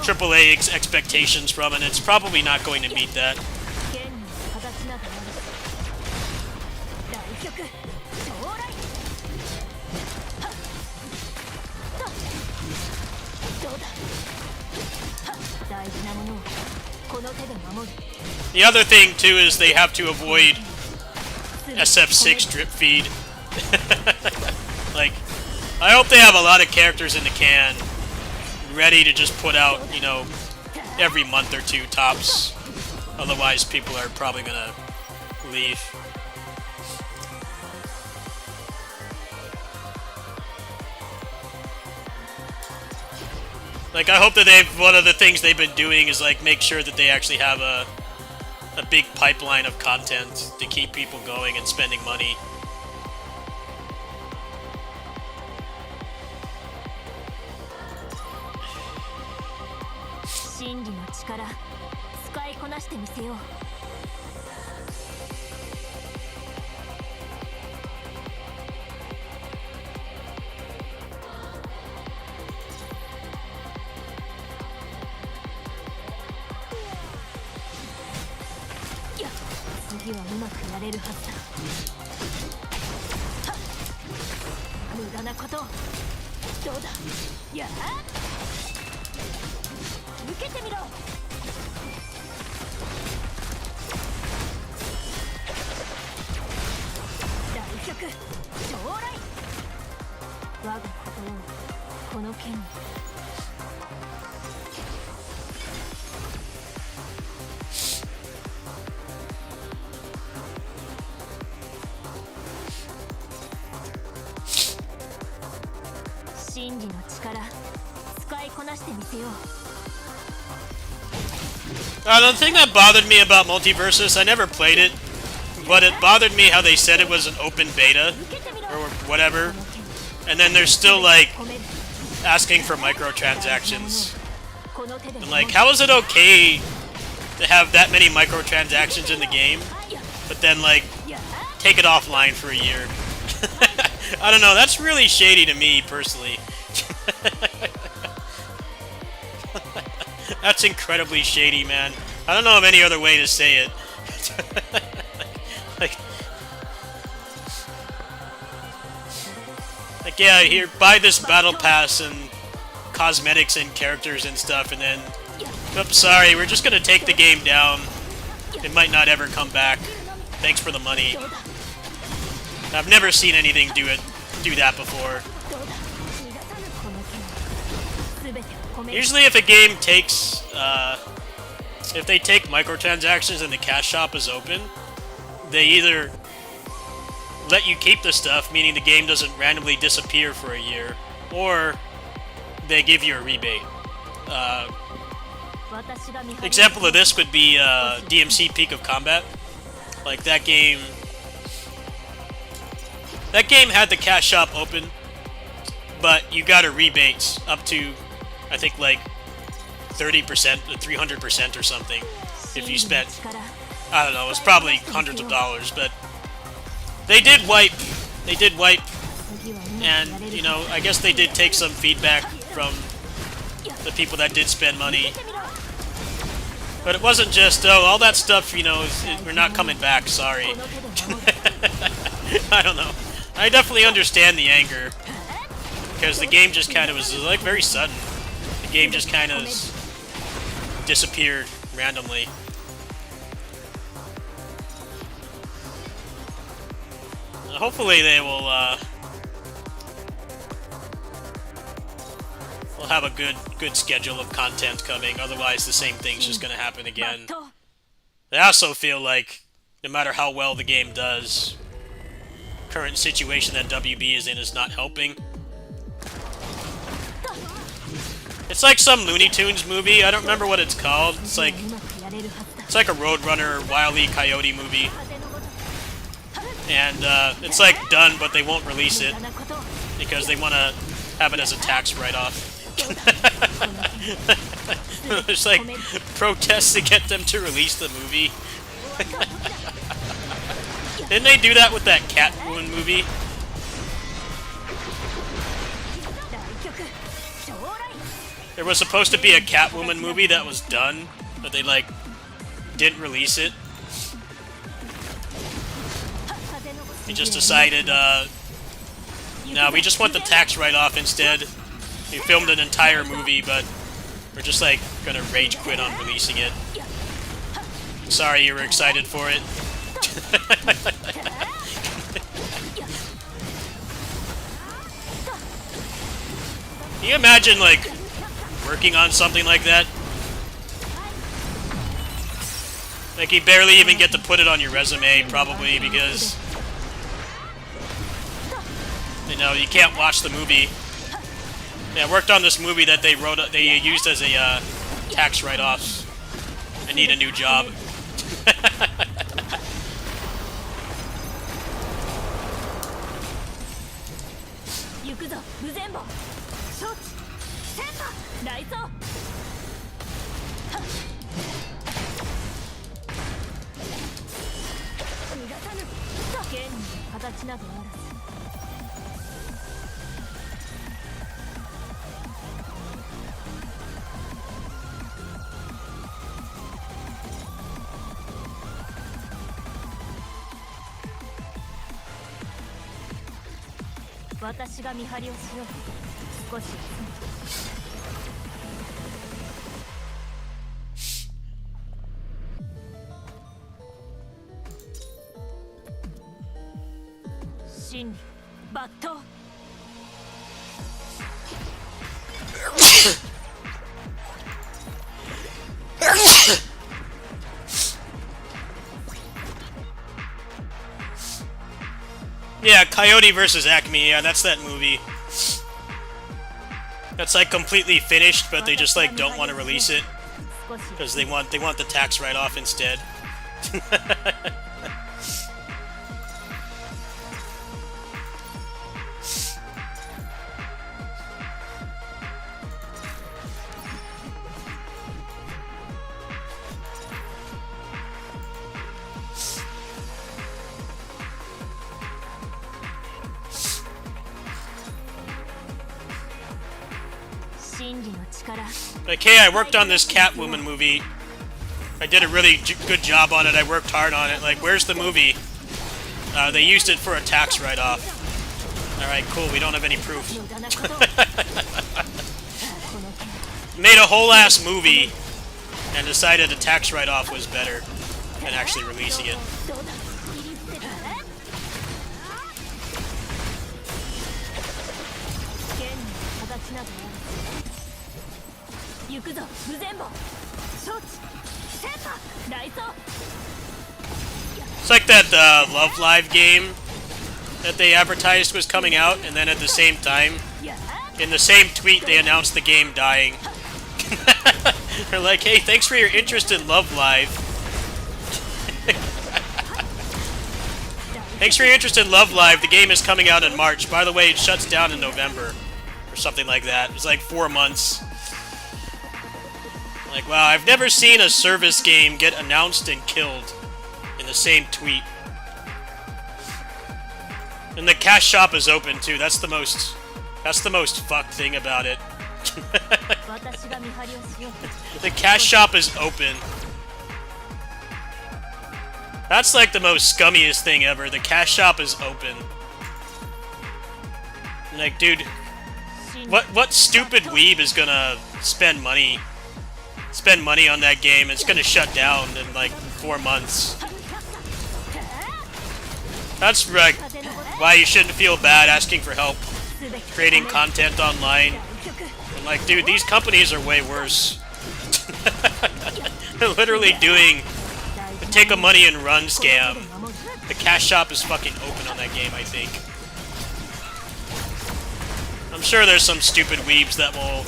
AAA expectations from it, and it's probably not going to meet that. The other thing, too, is they have to avoid SF6 drip feed. Like, I hope they have a lot of characters in the can ready to just put out, you know, every month or 2 tops. Otherwise, people are probably gonna leave. Like, I hope that one of the things they've been doing is, like, make sure that they actually have a big pipeline of content to keep people going and spending money.
真理の力使いこなしてみせよう。いや、次はうまくやれるはずだ。はっ、無駄なことどうだ。やあ、受けてみろ。大曲将来、我がことをこの剣に。真理の力使いこなしてみせよう。
The thing that bothered me about Multiversus, I never played it, but it bothered me how they said it was an open beta, or whatever, and then they're still, like, asking for microtransactions. And, like, how is it okay to have that many microtransactions in the game, but then, like, take it offline for a year? I don't know, that's really shady to me, personally. That's incredibly shady, man. I don't know of any other way to say it. like, yeah, here, buy this battle pass and cosmetics and characters and stuff, and then, oops, sorry, we're just gonna take the game down. It might not ever come back. Thanks for the money. I've never seen anything do that before. Usually if a game takes, if they take microtransactions and the cash shop is open, they either let you keep the stuff, meaning the game doesn't randomly disappear for a year, or they give you a rebate. Example of this would be DMC Peak of Combat. Like, that game had the cash shop open, but you got a rebate up to, I think, like 30%, 300% or something, if you spent, I don't know, it was probably hundreds of dollars, but they did wipe, and, you know, I guess they did take some feedback from the people that did spend money, but it wasn't just, oh, all that stuff, you know, we're not coming back, sorry. I don't know. I definitely understand the anger, because the game just kind of was, like, very sudden. The game just kind of disappeared randomly. Hopefully they will, we'll have a good schedule of content coming, otherwise the same thing's just gonna happen again. I also feel like, no matter how well the game does, current situation that WB is in is not helping. It's like some Looney Tunes movie. I don't remember what it's called. It's like a Roadrunner, Wile E. Coyote movie. And it's like done, but they won't release it because they want to have it as a tax write-off. There's like protests to get them to release the movie. Didn't they do that with that Catwoman movie? There was supposed to be a Catwoman movie that was done, but they, like, didn't release it. They just decided, no, we just want the tax write-off instead. We filmed an entire movie, but we're just, like, gonna rage quit on releasing it. Sorry you were excited for it. Can you imagine, like, working on something like that? Like, you barely even get to put it on your resume, probably, because, you know, you can't watch the movie. Yeah, I worked on this movie that they used as a tax write-off. I need a new job.
行くぞ無全棒承知戦波雷装逃がさぬ剣に形などあらず私が見張りをしよう少し休む真理抜刀
Yeah, Coyote versus Acme. Yeah, that's that movie. That's like completely finished, but they just like don't want to release it because they want the tax write-off instead. Like, hey, I worked on this Catwoman movie. I did a really good job on it. I worked hard on it. Like, where's the movie? They used it for a tax write-off. Alright, cool. We don't have any proof. Made a whole-ass movie and decided a tax write-off was better than actually releasing it. It's like that Love Live game that they advertised was coming out, and then at the same time, in the same tweet, they announced the game dying. They're like, hey, thanks for your interest in Love Live. Thanks for your interest in Love Live. The game is coming out in March. By the way, it shuts down in November. Or something like that. It's like 4 months. Like, wow, I've never seen a service game get announced and killed in the same tweet. And the cash shop is open too. That's the most fucked thing about it. The cash shop is open. That's like the most scummiest thing ever. The cash shop is open. Like, dude, what stupid weeb is gonna spend money on that game? It's gonna shut down in like 4 months. That's like why you shouldn't feel bad asking for help creating content online. And like, dude, these companies are way worse. They're literally doing the take a money and run scam. The cash shop is fucking open on that game, I think. I'm sure there's some stupid weebs that will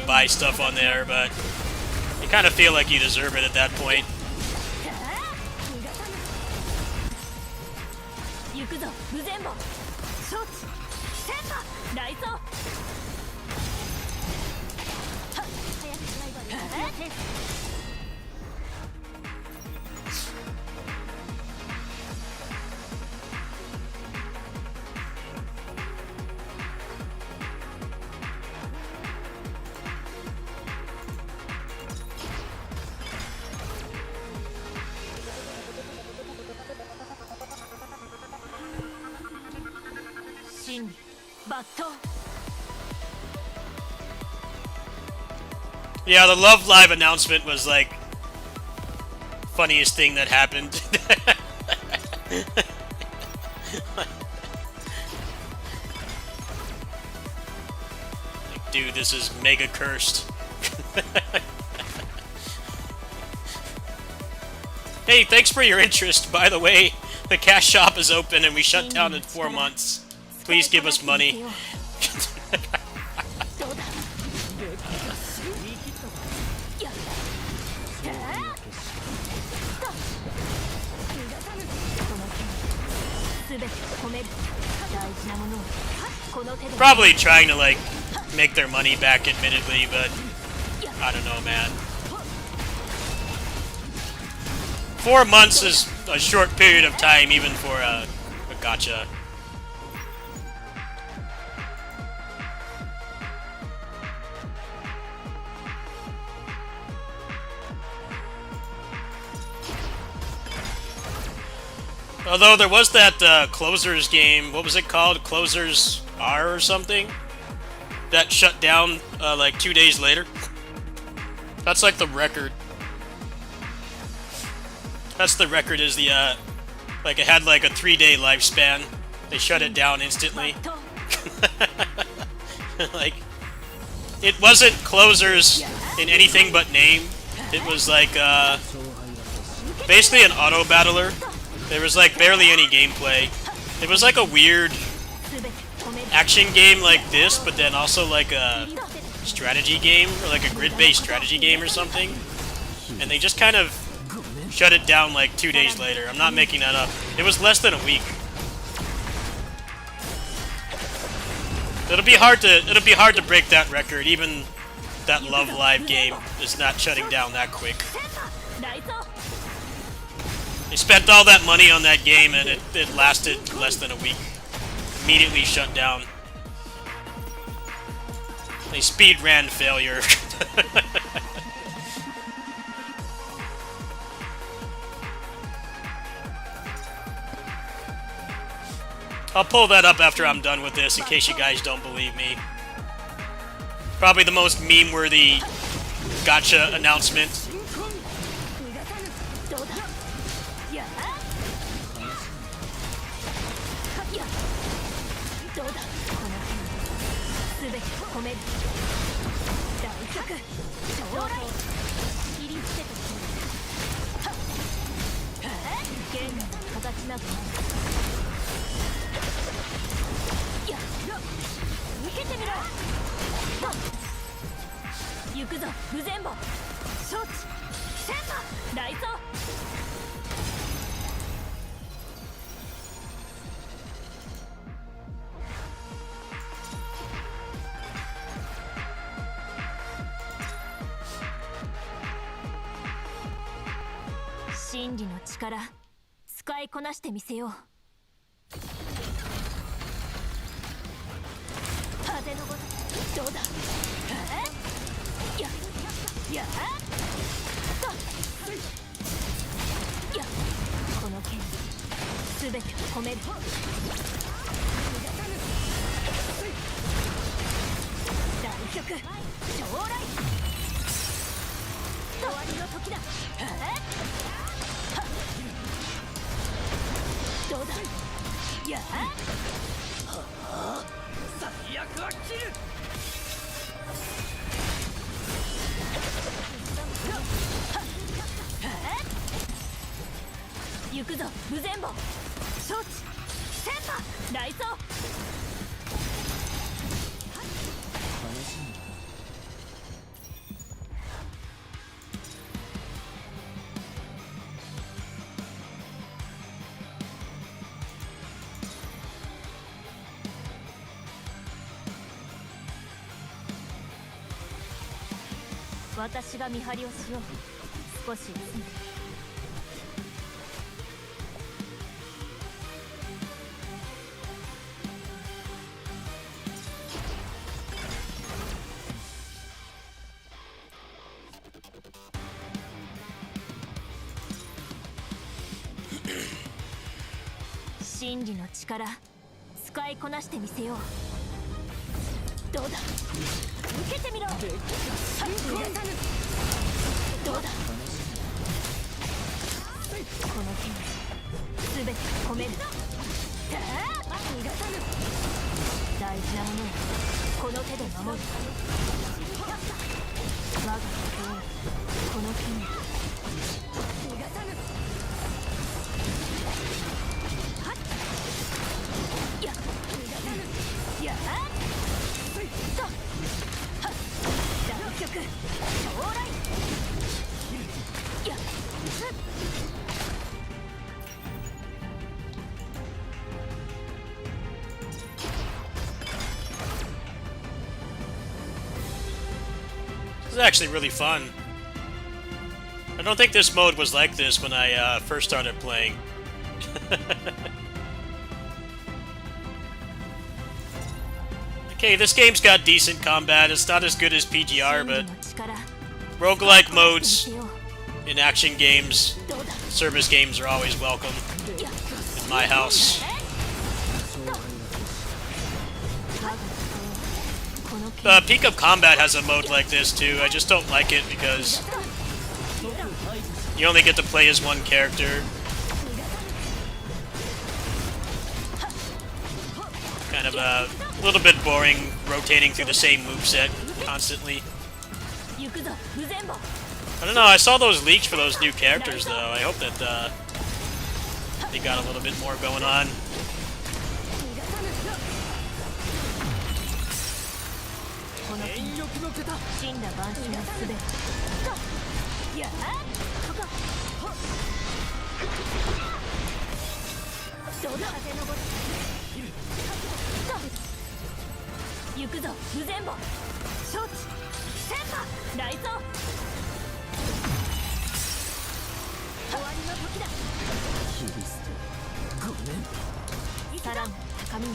buy stuff on there, but you kind of feel like you deserve it at that point. Yeah, the Love Live announcement was like funniest thing that happened. Like, dude, this is mega cursed. Hey, thanks for your interest. By the way, the cash shop is open and we shut down in 4 months. Please give us money.
全て込める大事なものをこの手で
Probably trying to like make their money back, admittedly, but I don't know, man. 4 months is a short period of time, even for a gacha. Although there was that Closers game, what was it called? Closers R or something? That shut down like 2 days later. That's like the record. That's the record, is the like it had like a 3-day lifespan. They shut it down instantly. Like, it wasn't Closers in anything but name. It was like basically an auto battler. There was like barely any gameplay. It was like a weird action game like this, but then also like a strategy game, or like a grid-based strategy game or something. And they just kind of shut it down like 2 days later. I'm not making that up. It was less than a week. It'll be hard to break that record. Even that Love Live game is not shutting down that quick. They spent all that money on that game and it lasted less than a week. Immediately shut down. They speed ran failure. I'll pull that up after I'm done with this in case you guys don't believe me. Probably the most meme-worthy gacha announcement.
真理の力使いこなしてみせよう。風のごとどうだ。やややこの剣すべて込める。大曲将来終わりの時だ。どうだ。や
最悪は切る。
行くぞ無全棒承知戦馬雷奏。私が見張りをしよう。少し休め。真理の力使いこなしてみせよう。どうだ受けてみろ。どうだこの剣すべて込める。逃がさぬ。大事なものをこの手で守る。我が手をこの剣に逃がさぬ。や逃がさぬ。や大曲将来や
This is actually really fun. I don't think this mode was like this when I first started playing. Okay, this game's got decent combat. It's not as good as PGR, but
の力
roguelike
見
modes
せよう
in action games,
どうだ
service games are always welcome
いや
in my house.
この剣
Peak of Combat has a mode like this too. I just don't like it because you only get to play as one character. Kind of a little bit boring, rotating through the same moveset constantly.
行くぞ無全部
I don't know, I saw those leaks for those new characters though. I hope that they got a little bit more going on.
この剣死んだ万種のすべていやどうだ風のごと行くぞ無全部承知戦馬雷蔵終わりの時ださらに高みに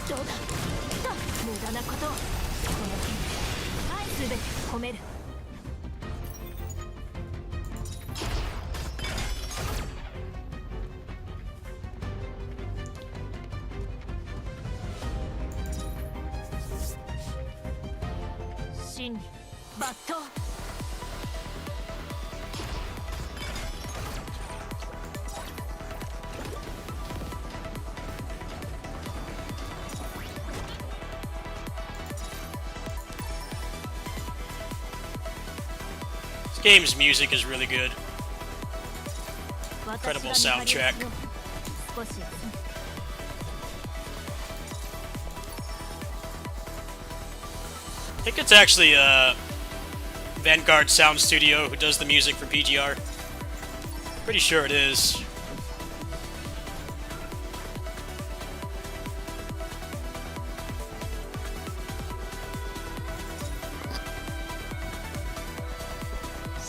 どうだ無駄なことをこの剣全て込める真理抜刀
This game's music is really good. Incredible soundtrack. I think it's actually Vanguard Sound Studio who does the music for PGR. Pretty sure it is.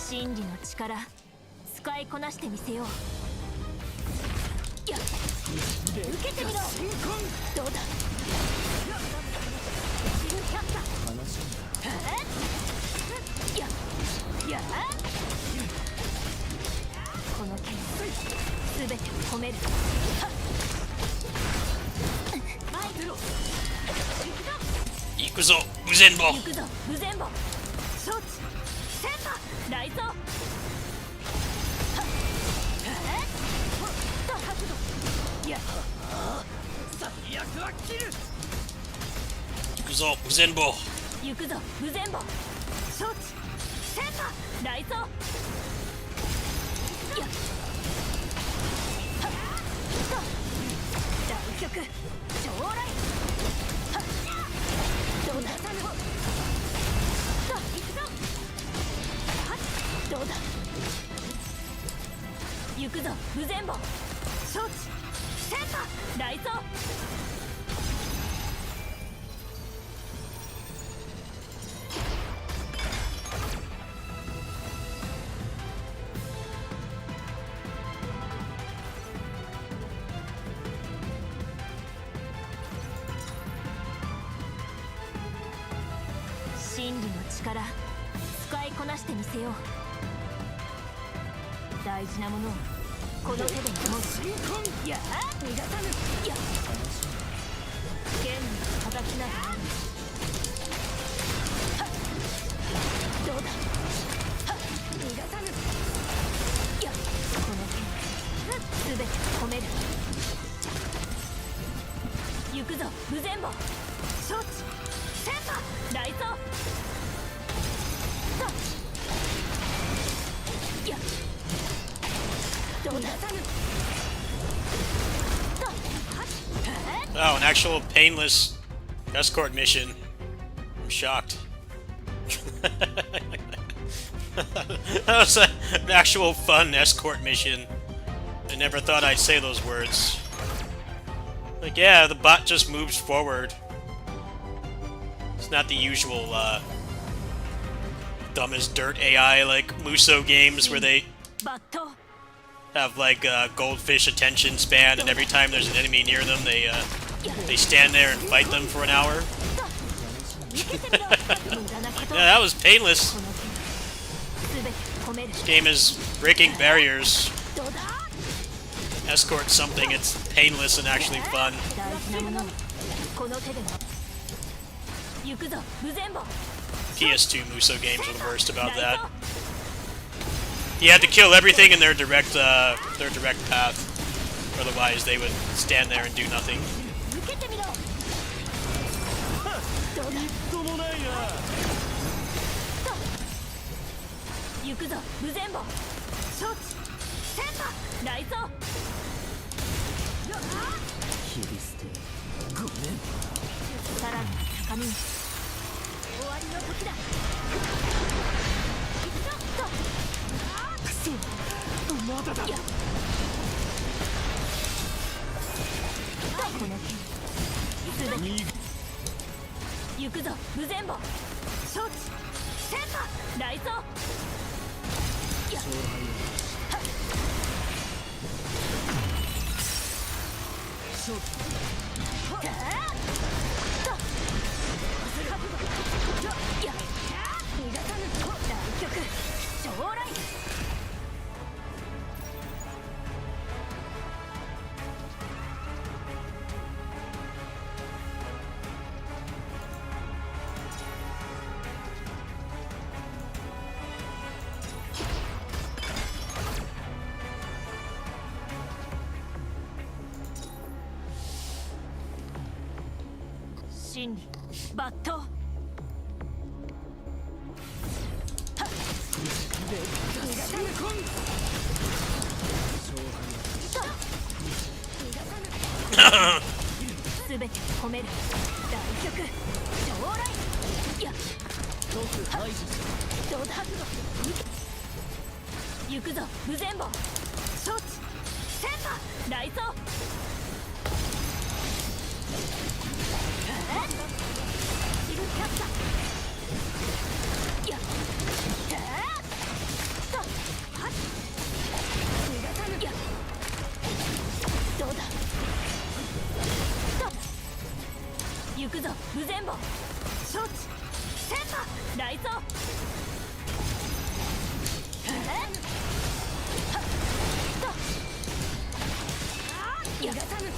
真理の力使いこなしてみせよういや受けてみろどうだいやいやこの剣全て込める
行くぞ、無全部。
行くぞ無全部承知戦馬雷蔵いや
最悪は切る
行くぞ、無全部。
行くぞ無全部承知戦馬雷蔵いや大曲将来どうだ行くぞどうだ行くぞ無全部承知戦馬雷蔵真理の力使いこなしてみせよう大事なものをこの手で持ついや逃がさぬいや剣に叩きながらどうだ逃がさぬいやこの剣全て込める行くぞ無全部承知戦馬雷蔵いやどうだ
Oh, an actual painless escort mission. I'm shocked. That was an actual fun escort mission. I never thought I'd say those words. Like, yeah, the bot just moves forward. It's not the usual, dumb as dirt AI like Muso games where they
バット
have like goldfish attention span, and every time there's an enemy near them, they stand there and fight them for an hour.
受けてみろ無駄なこと
Yeah, that was painless.
この剣全て込める
This game is breaking barriers.
どうだ
Escort something, it's painless and actually fun.
大事なものをこの手でも行くぞ無全部
PS2 Muso games are the worst about that. You had to kill everything in their direct path. Otherwise, they would stand there and do nothing.
受けてみろどうだ
ともないな。
行くぞ無全部承知戦馬雷蔵
切り捨てごめん。
さらに高みに終わりの時だ行くぞとくせ
まだだ。
やこの剣すべて行くぞ無全部承知戦馬雷蔵や
承知。
逃がさぬ大曲将来真理抜刀すべて込める大曲将来やどうだ行くぞ無全部承知戦馬雷蔵シルキャッサやとはっ逃がさぬやどうだと行くぞ無全部承知戦馬雷蔵はっと逃がさぬ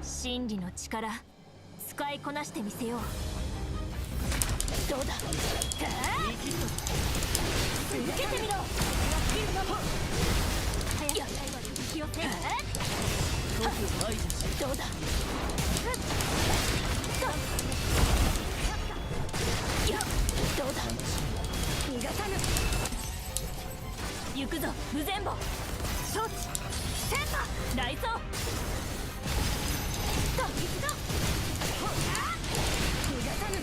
真理の力使いこなしてみせようどうだ続けてみろ早く気をつけどうだどうだ逃がさぬ行くぞ無全部承知戦馬雷蔵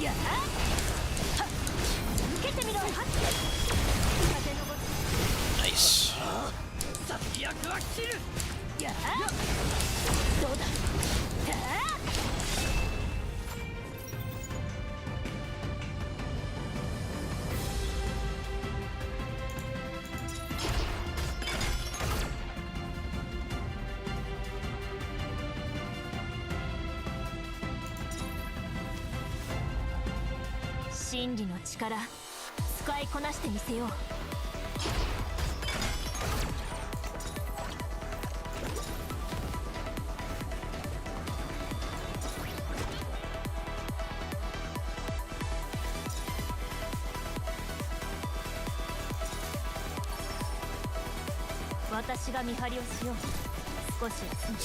や受けてみろ
Nice.
役は切る。
やどうだ真理の力使いこなしてみせよう私が見張りをしよう少し休む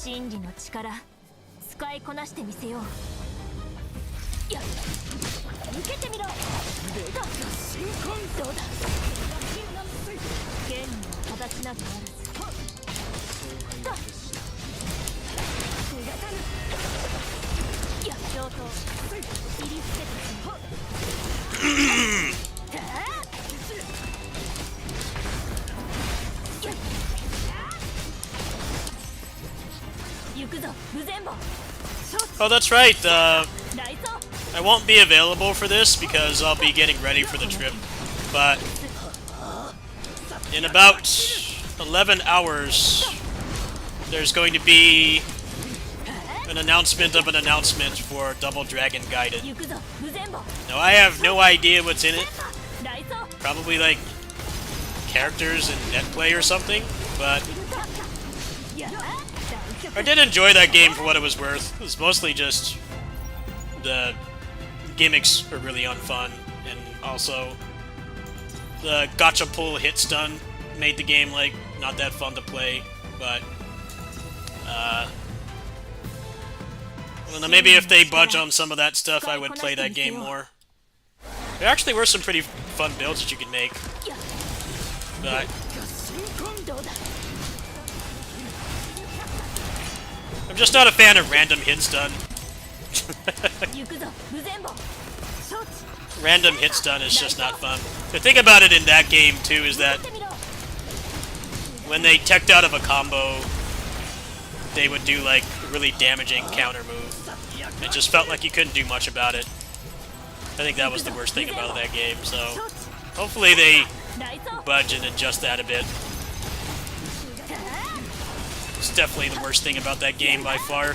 真理の力使いこなしてみせよう。や受けてみろ。出た新婚どうだ。剣には形などあらず。いや上等切りつけてしまう。行くぞ無全貌。
Oh, that's right.
雷蔵
I won't be available for this because I'll be getting ready for the trip. But in about 11 hours, there's going to be an announcement of an announcement for Double Dragon Gaiden.
行くぞ無全貌。
Now, I have no idea what's in it.
雷蔵
Probably like characters in netplay or something. But
や大曲
I did enjoy that game for what it was worth. It was mostly just the gimmicks were really unfun, and also the gotcha pull hit stun made the game like not that fun to play. But I don't know, maybe if they budge on some of that stuff, I would play that game more. There actually were some pretty fun builds that you could make,
や
but
新婚どうだ。
I'm just not a fan of random hit stun.
行くぞ無全貌。承知
Random hit stun is just not fun. The thing about it in that game too is that
受けてみろ。
when they teched out of a combo, they would do like a really damaging counter move. It just felt like you couldn't do much about it. I think that was the worst thing about that game, so
承知
hopefully they
雷蔵
budge and adjust that a bit. It's definitely the worst thing about that game by far.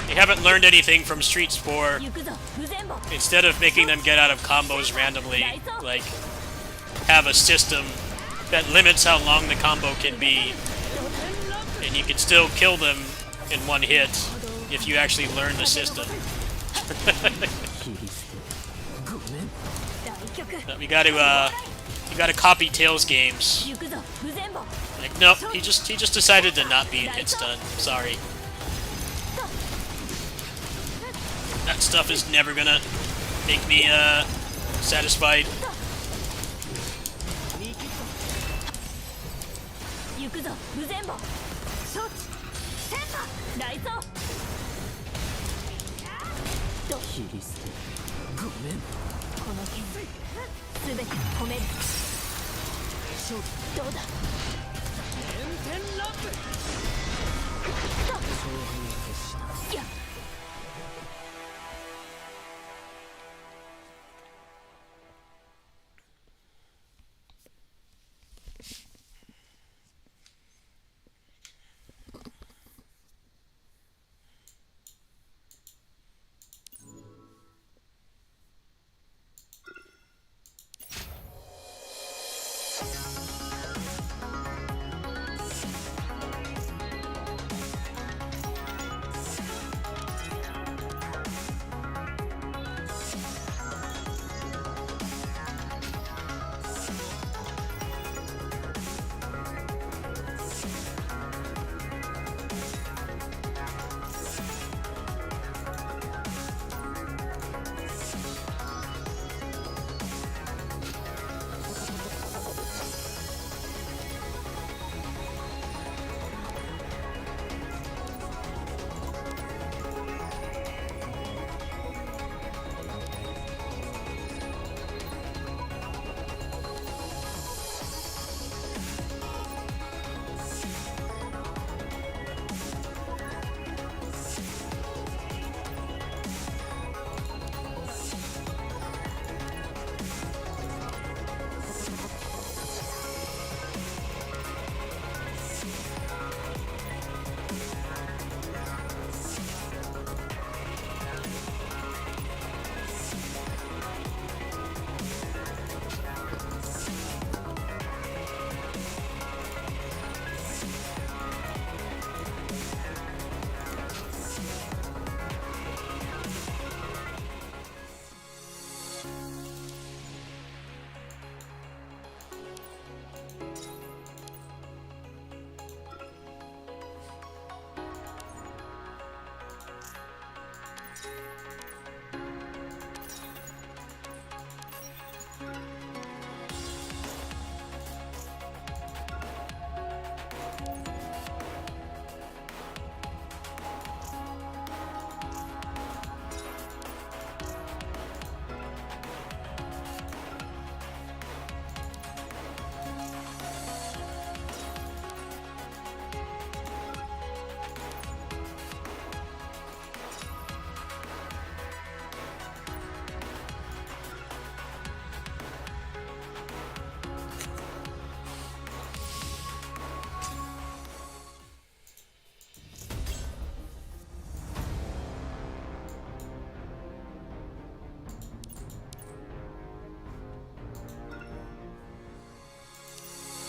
They haven't learned anything from Streets 4.
行くぞ無全貌。
Instead of making them get out of combos randomly, like, have a system that limits how long the combo can be, and you can still kill them in one hit if you actually learn the system.
切り捨てごめん。
大曲
You gotta copy Tails games.
行くぞ無全貌。
Like, nope, he just decided to not be hit stun. Sorry. That stuff is never gonna make me satisfied.
行くぞ無全貌。承知センター雷蔵。
切り捨てごめん。
この剣すべて込める。勝負どうだ。天天ラップ。や
I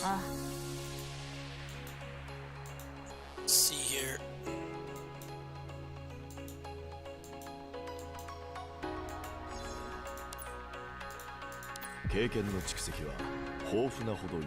あ
Let's see here.
経験の蓄積は豊富なほど良い。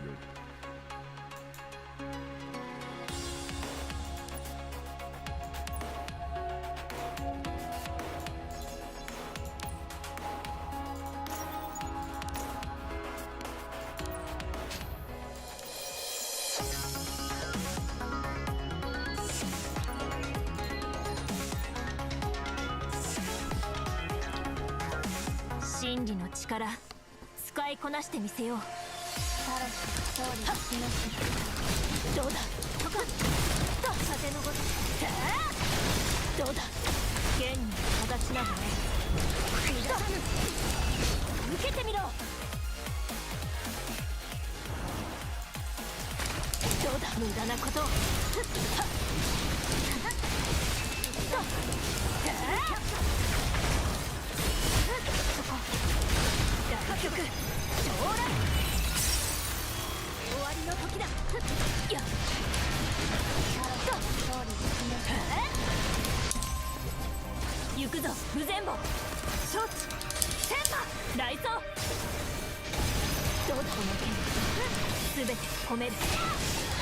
真理の力使いこなしてみせよう。どうだとか風のごとどうだ剣に形などね受けてみろ。どうだ無駄なこと楽曲終わりの時だ。や行くぞ無全部承知天馬雷奏どうだこの剣すべて込める。は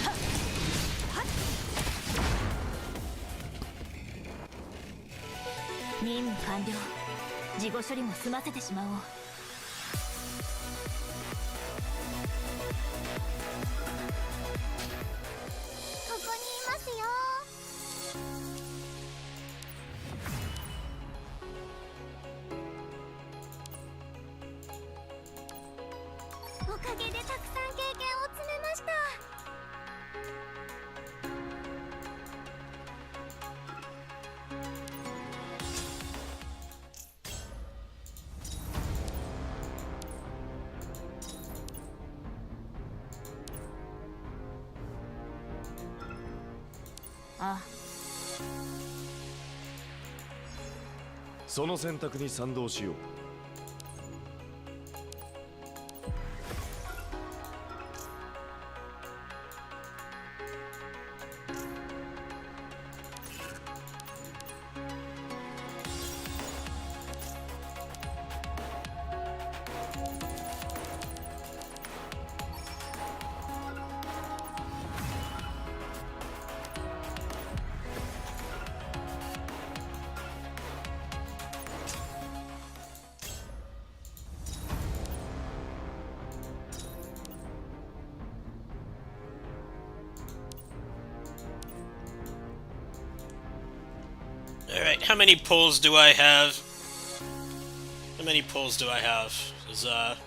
っはっ任務完了。事後処理も済ませてしまおう。ここにいますよ。おかげでたくさん経験を積めました。ああ
その選択に賛同しよう。
Alright, how many pulls do I have? How many pulls do I have? Is, the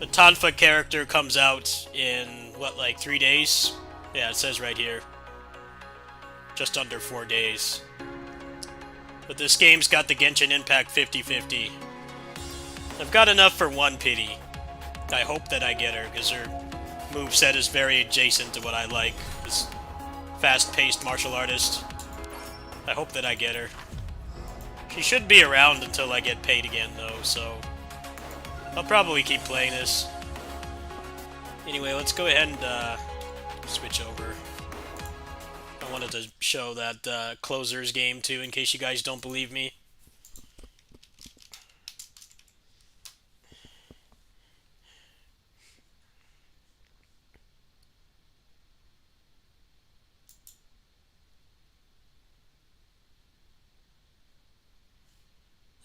Tonfa character comes out in, what, like 3 days? Yeah, it says right here. Just under 4 days. But this game's got the Genshin Impact 50-50. I've got enough for one pity. I hope that I get her, because her moveset is very adjacent to what I like. This fast-paced martial artist. I hope that I get her. She should be around until I get paid again, though, so I'll probably keep playing this. Anyway, let's go ahead and switch over. I wanted to show that Closers game, too, in case you guys don't believe me.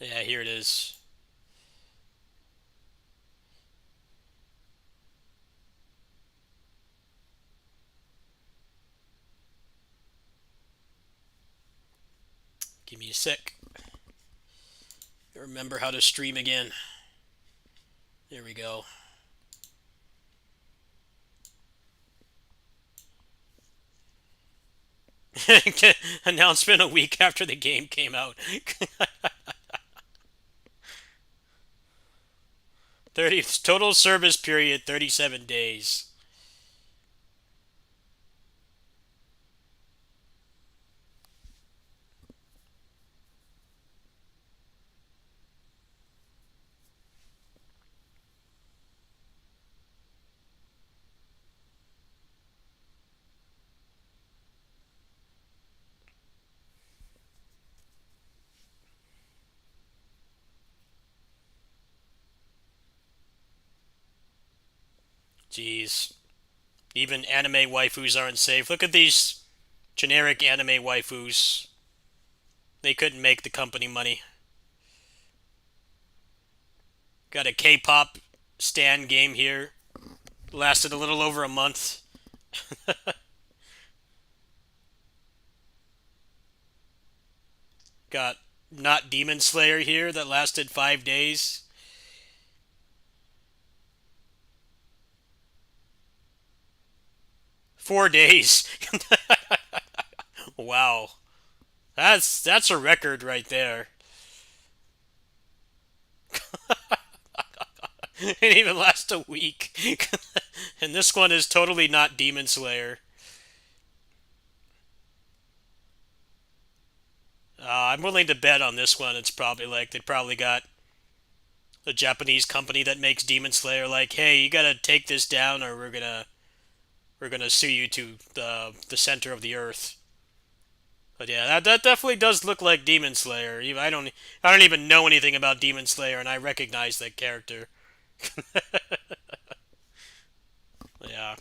Yeah, here it is. Give me a sec. Remember how to stream again. There we go. Announcement a week after the game came out. 30 total service period 37 days. Jeez. Even anime waifus aren't safe. Look at these generic anime waifus. They couldn't make the company money. Got a K-pop stan game here. Lasted a little over a month. Got Not Demon Slayer here that lasted 5 days. Four days. Wow. That's a record right there. It didn't even last a week. And this one is totally not Demon Slayer. I'm willing to bet on this one. It's probably like they probably got a Japanese company that makes Demon Slayer like, hey, you gotta take this down, or we're gonna sue you to the center of the earth. But yeah, that definitely does look like Demon Slayer. I don't even know anything about Demon Slayer, and I recognize that character. Yeah.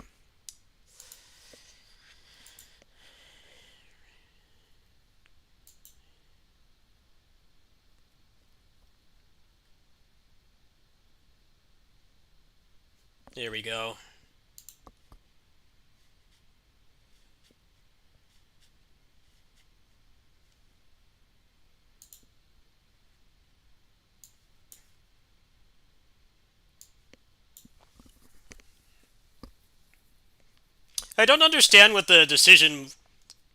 Here we go. I don't understand what the decision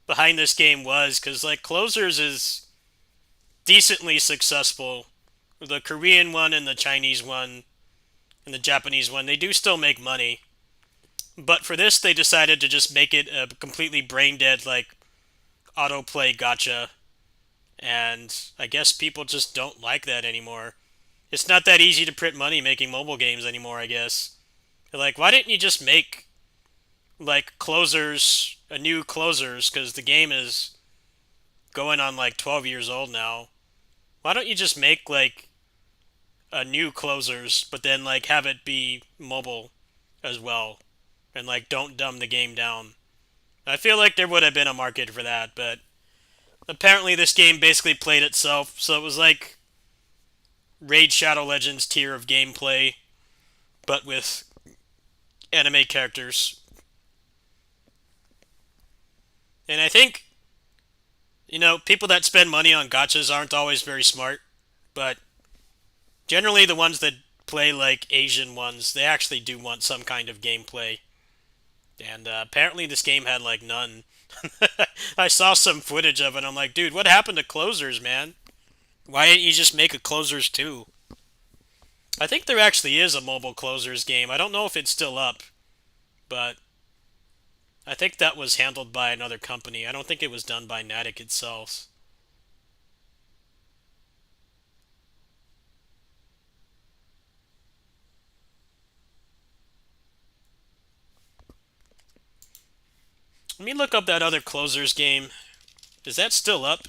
behind this game was, because like Closers is decently successful. The Korean one and the Chinese one and the Japanese one, they do still make money. But for this, they decided to just make it a completely brain dead, like, autoplay gotcha. And I guess people just don't like that anymore. It's not that easy to print money making mobile games anymore, I guess. They're like, why didn't you just make, like, Closers, a new Closers, because the game is going on, like, 12 years old now. Why don't you just make, like, a new Closers, but then, like, have it be mobile as well? And, like, don't dumb the game down. I feel like there would have been a market for that, but apparently this game basically played itself, so it was like Raid Shadow Legends tier of gameplay, but with anime characters. And I think, people that spend money on gachas aren't always very smart, but generally the ones that play like Asian ones, they actually do want some kind of gameplay. And apparently this game had like none. I saw some footage of it, and I'm like, dude, what happened to Closers, man? Why didn't you just make a Closers 2? I think there actually is a mobile Closers game. I don't know if it's still up, but I think that was handled by another company. I don't think it was done by Natick itself. Let me look up that other Closers game. Is that still up?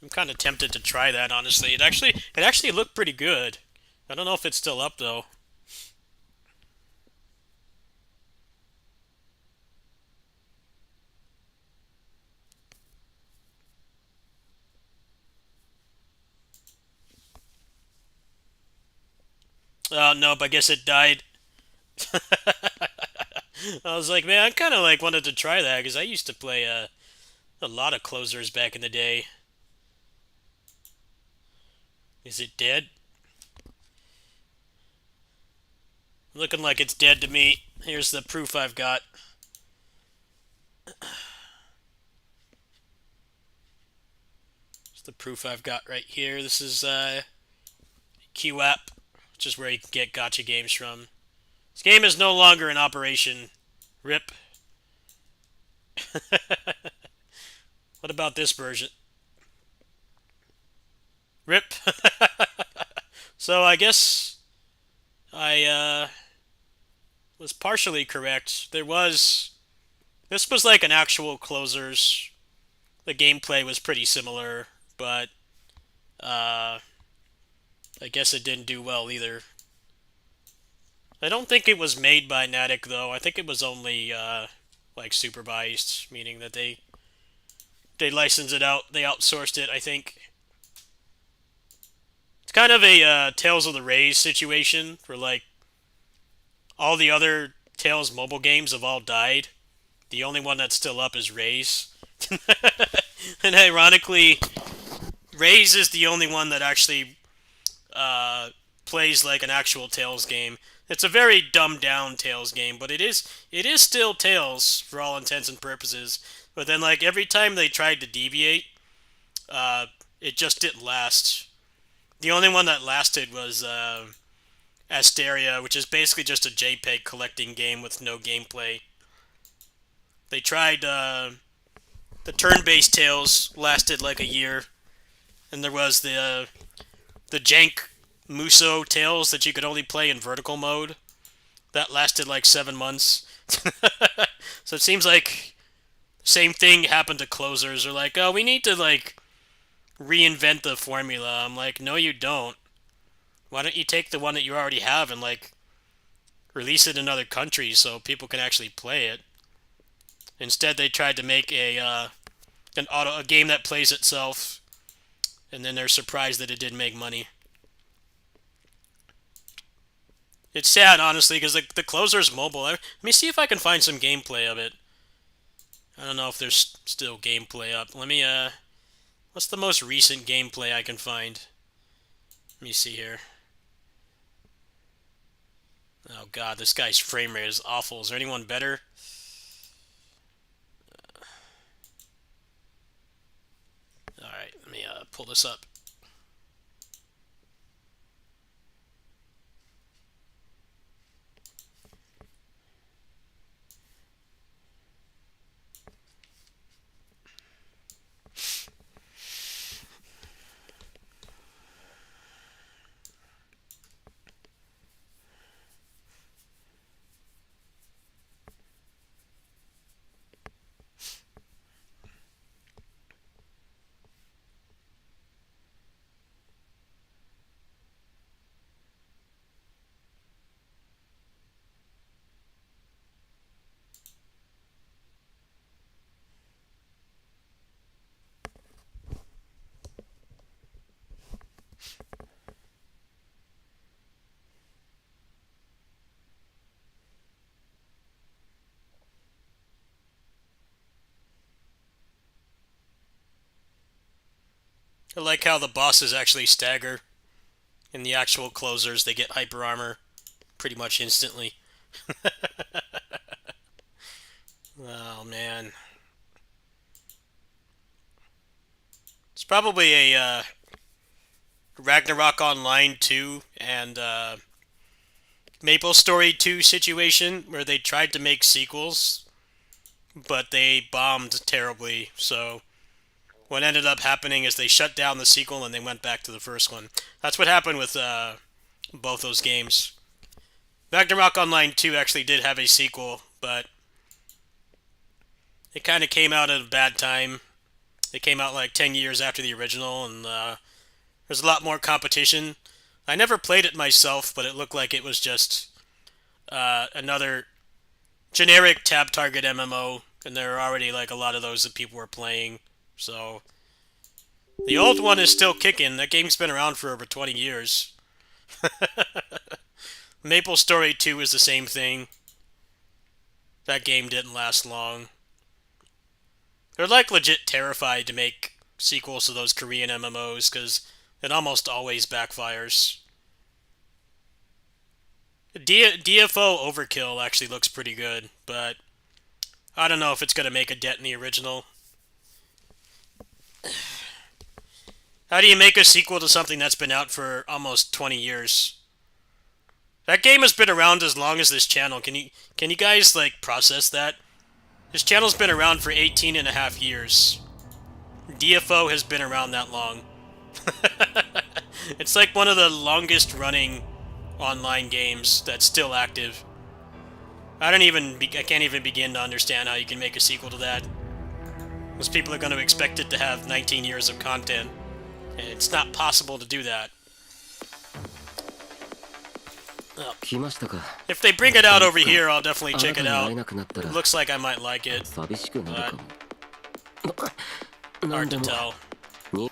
I'm kind of tempted to try that, honestly. It actually looked pretty good. I don't know if it's still up though. Oh, nope, I guess it died. I was like, man, I kind of like wanted to try that because I used to play a lot of Closers back in the day. Is it dead? Looking like it's dead to me. Here's the proof I've got. It's the proof I've got right here. This is QApp, which is where you can get gacha games from. This game is no longer in operation. RIP. What about this version? RIP. So I guess I was partially correct. This was like an actual closers. The gameplay was pretty similar, but uh, I guess it didn't do well either. I don't think it was made by Natick though. I think it was only like supervised, meaning that they licensed it out. They outsourced it. I think it's kind of a Tales of the Rays situation where like all the other Tales mobile games have all died. The only one that's still up is Rays. And ironically, Rays is the only one that actually plays like an actual Tales game. It's a very dumbed down Tales game, but it is still Tales for all intents and purposes. But then like every time they tried to deviate, it just didn't last. The only one that lasted was Asteria, which is basically just a JPEG collecting game with no gameplay. They tried the turn-based Tales lasted like a year, and there was the jank Muso Tales that you could only play in vertical mode. That lasted like 7 months. So it seems like the same thing happened to closers. They're like, oh, we need to like reinvent the formula. I'm like, no, you don't. Why don't you take the one that you already have and like release it in other countries so people can actually play it? Instead, they tried to make a game that plays itself, and then they're surprised that it didn't make money. It's sad, honestly, because the closer's mobile. Let me see if I can find some gameplay of it. I don't know if there's still gameplay up. Let me, what's the most recent gameplay I can find? Let me see here. Oh god, this guy's frame rate is awful. Is there anyone better? Alright, let me pull this up. I like how the bosses actually stagger. In the actual closers, they get hyper armor pretty much instantly. Oh, man. It's probably a Ragnarok Online 2 and Maple Story 2 situation where they tried to make sequels, but they bombed terribly, so what ended up happening is they shut down the sequel and they went back to the first one. That's what happened with both those games. Ragnarok Online 2 actually did have a sequel, but it kind of came out at a bad time. It came out like 10 years after the original, and there's a lot more competition. I never played it myself, but it looked like it was just another generic tab target MMO, and there are already like a lot of those that people were playing. So the old one is still kicking. That game's been around for over 20 years. Maple Story 2 is the same thing. That game didn't last long. They're like legit terrified to make sequels to those Korean MMOs because it almost always backfires. DFO Overkill actually looks pretty good, but I don't know if it's going to make a dent in the original. How do you make a sequel to something that's been out for almost 20 years? That game has been around as long as this channel. Can you guys like process that? This channel's been around for 18 and a half years. DFO has been around that long. It's like one of the longest running online games that's still active. I can't even begin to understand how you can make a sequel to that. Most people are going to expect it to have 19 years of content, and it's not possible to do that.
来ましたか。
If they bring it out over here, I'll definitely check it
あなたに
out.
会えなくなったら
It looks like I might like it.
寂しくなるかも。な
Hard
んで
to
も
tell.
に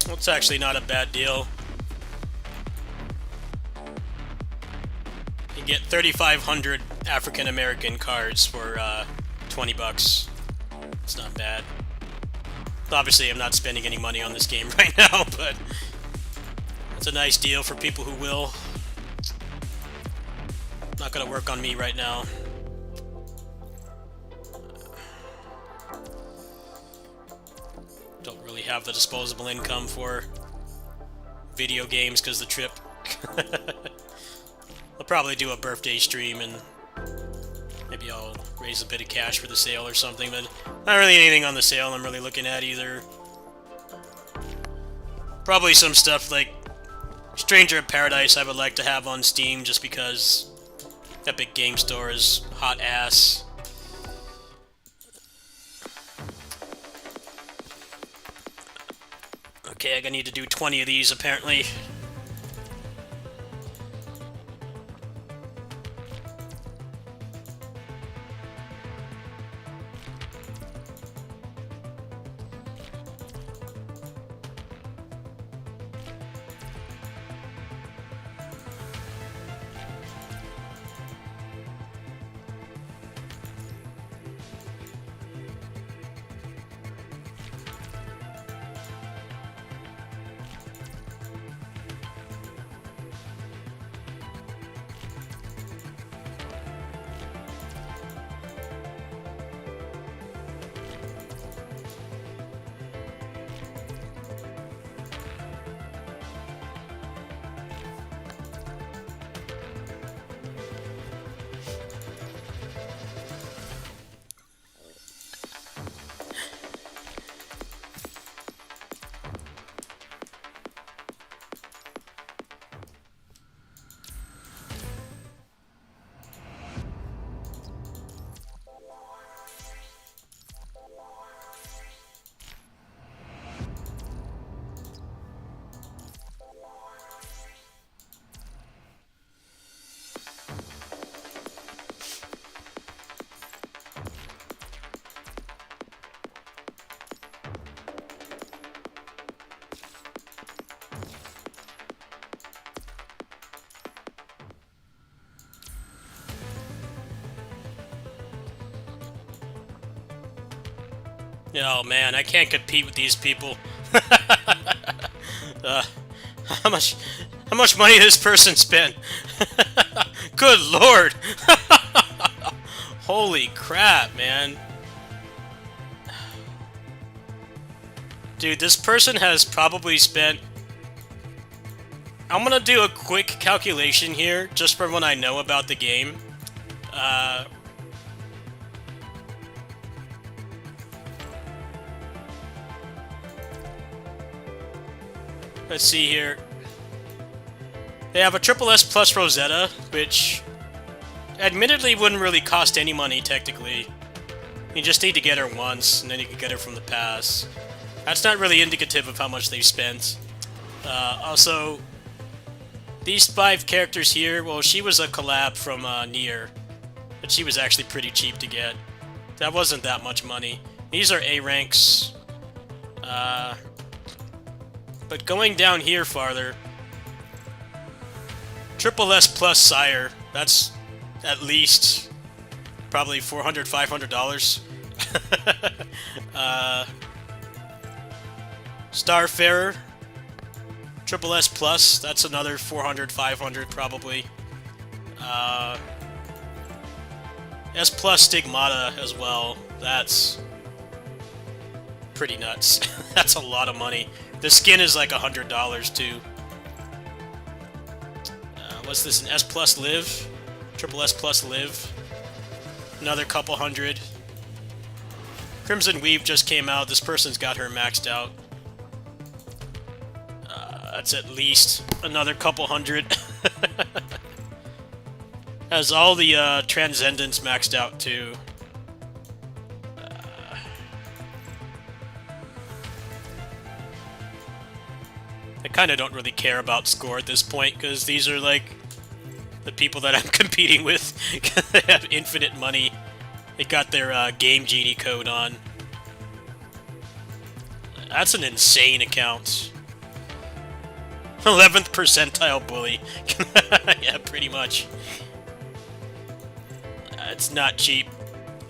Well, it's actually not a bad deal. You get 3,500 African American cards for 20 bucks. It's not bad. Obviously, I'm not spending any money on this game right now, but it's a nice deal for people who will. Not gonna work on me right now. Don't really have the disposable income for video games because the trip. I'll probably do a birthday stream and maybe I'll raise a bit of cash for the sale or something, but not really anything on the sale I'm really looking at either. Probably some stuff like Stranger of Paradise I would like to have on Steam just because Epic Game Store is hot ass. Okay, I need to do 20 of these apparently. Oh man, I can't compete with these people. How much money this person spent? Good lord! Holy crap, man. Dude, this person has probably spent... I'm gonna do a quick calculation here, just from what I know about the game. Let's see here. They have a Triple S Plus Rosetta, which admittedly wouldn't really cost any money, technically. You just need to get her once, and then you can get her from the pass. That's not really indicative of how much they've spent. Also, these 5 characters here, well, she was a collab from Nier, but she was actually pretty cheap to get. That wasn't that much money. These are A ranks. But going down here farther, Triple S plus Sire. That's at least probably $400, $500. Starfarer. Triple S plus. That's another 400, 500 probably. S plus Stigmata as well. That's pretty nuts. That's a lot of money. The skin is like $100 too. What's this? An S plus Live? Triple S plus Live. Another couple hundred. Crimson Weave just came out. This person's got her maxed out. That's at least another couple hundred. Has all the Transcendence maxed out too. I kind of don't really care about score at this point, because these are like the people that I'm competing with. They have infinite money. They got their Game Genie code on. That's an insane account. 11th percentile bully. Yeah, pretty much. It's not cheap.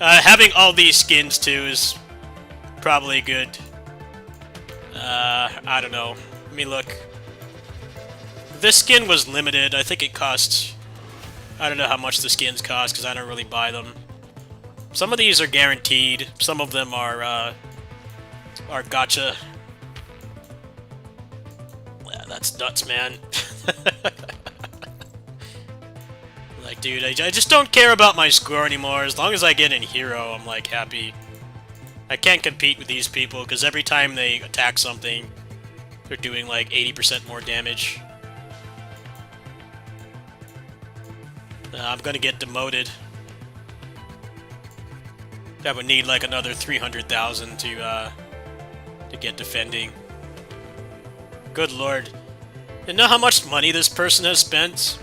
Having all these skins too is probably good. I don't know. Let me look. This skin was limited. I think it cost... I don't know how much the skins cost because I don't really buy them. Some of these are guaranteed. Some of them are gacha. Yeah, that's nuts, man. Like, dude, I just don't care about my score anymore. As long as I get in Hero, I'm, like, happy. I can't compete with these people because every time they attack something, they're doing, like, 80% more damage. I'm gonna get demoted. That would need like another 300,000 to get defending. Good lord. You know how much money this person has spent?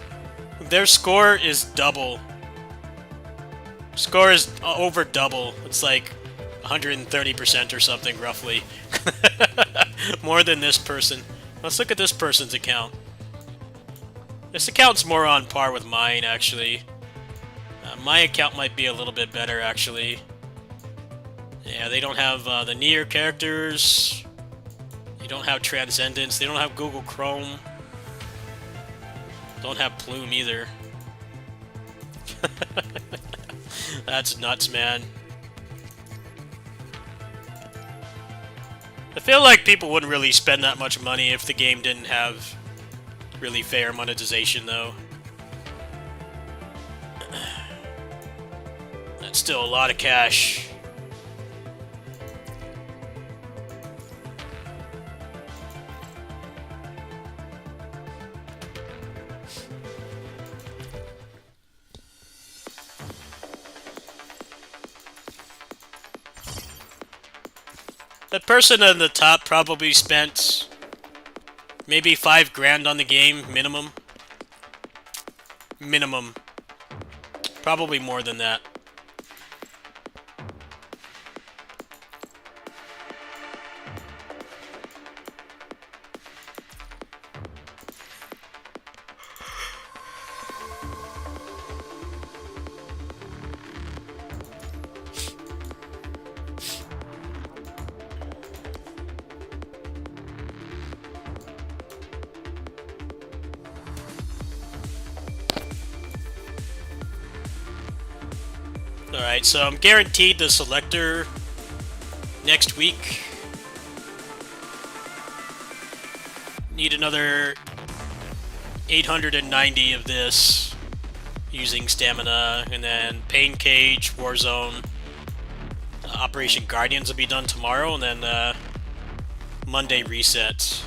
Their score is double. Score is over double. It's like 130% or something, roughly. More than this person. Let's look at this person's account. This account's more on par with mine, actually. My account might be a little bit better, actually. Yeah, they don't have the Nier characters. They don't have Transcendence. They don't have Google Chrome. Don't have Plume either. That's nuts, man. I feel like people wouldn't really spend that much money if the game didn't have really fair monetization, though. That's still a lot of cash. The person on the top probably spent maybe $5,000 on the game, minimum. Minimum. Probably more than that. Alright, so I'm guaranteed the selector next week. Need another 890 of this using stamina, and then Pain Cage, Warzone, Operation Guardians will be done tomorrow, and then Monday reset.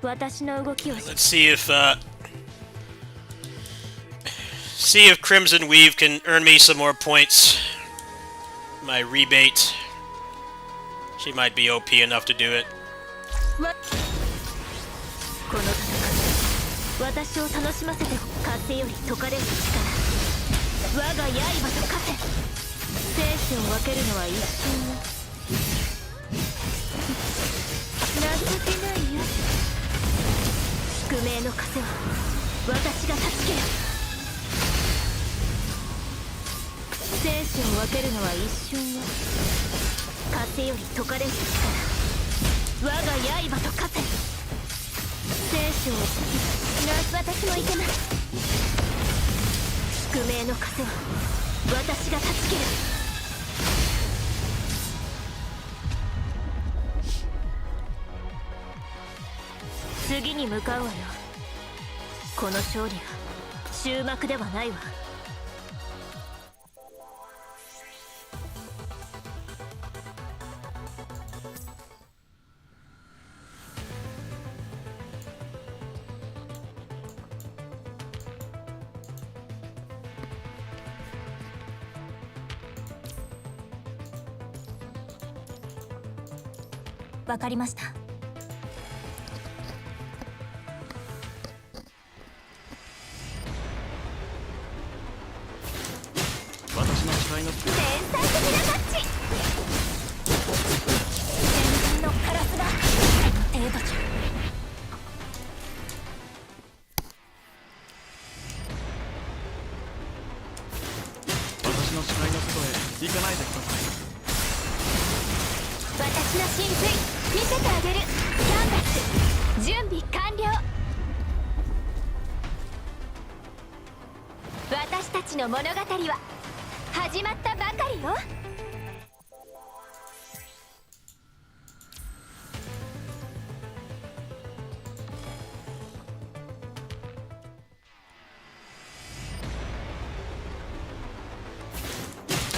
私の動きを
Let's see if Crimson Weave can earn me some more points. My rebate. She might be OP enough to do it.
この戦い私を楽しませて風より解かれる力我が刃と化せ生死を分けるのは一瞬よ情けないよ宿命の風は私が助ける生死を分けるのは一瞬よ風より解かれる力我が刃と化せ生死を私もいけます宿命の風は私が助ける次に向かうわよこの勝利が終幕ではないわわかりました
私の誓いの
天才的なタッチ天神のカラスが程度じゃ
私の誓いの外へ行かないでください
私の神髄見せてあげるキャンバス準備完了私たちの物語は始まったばかりよ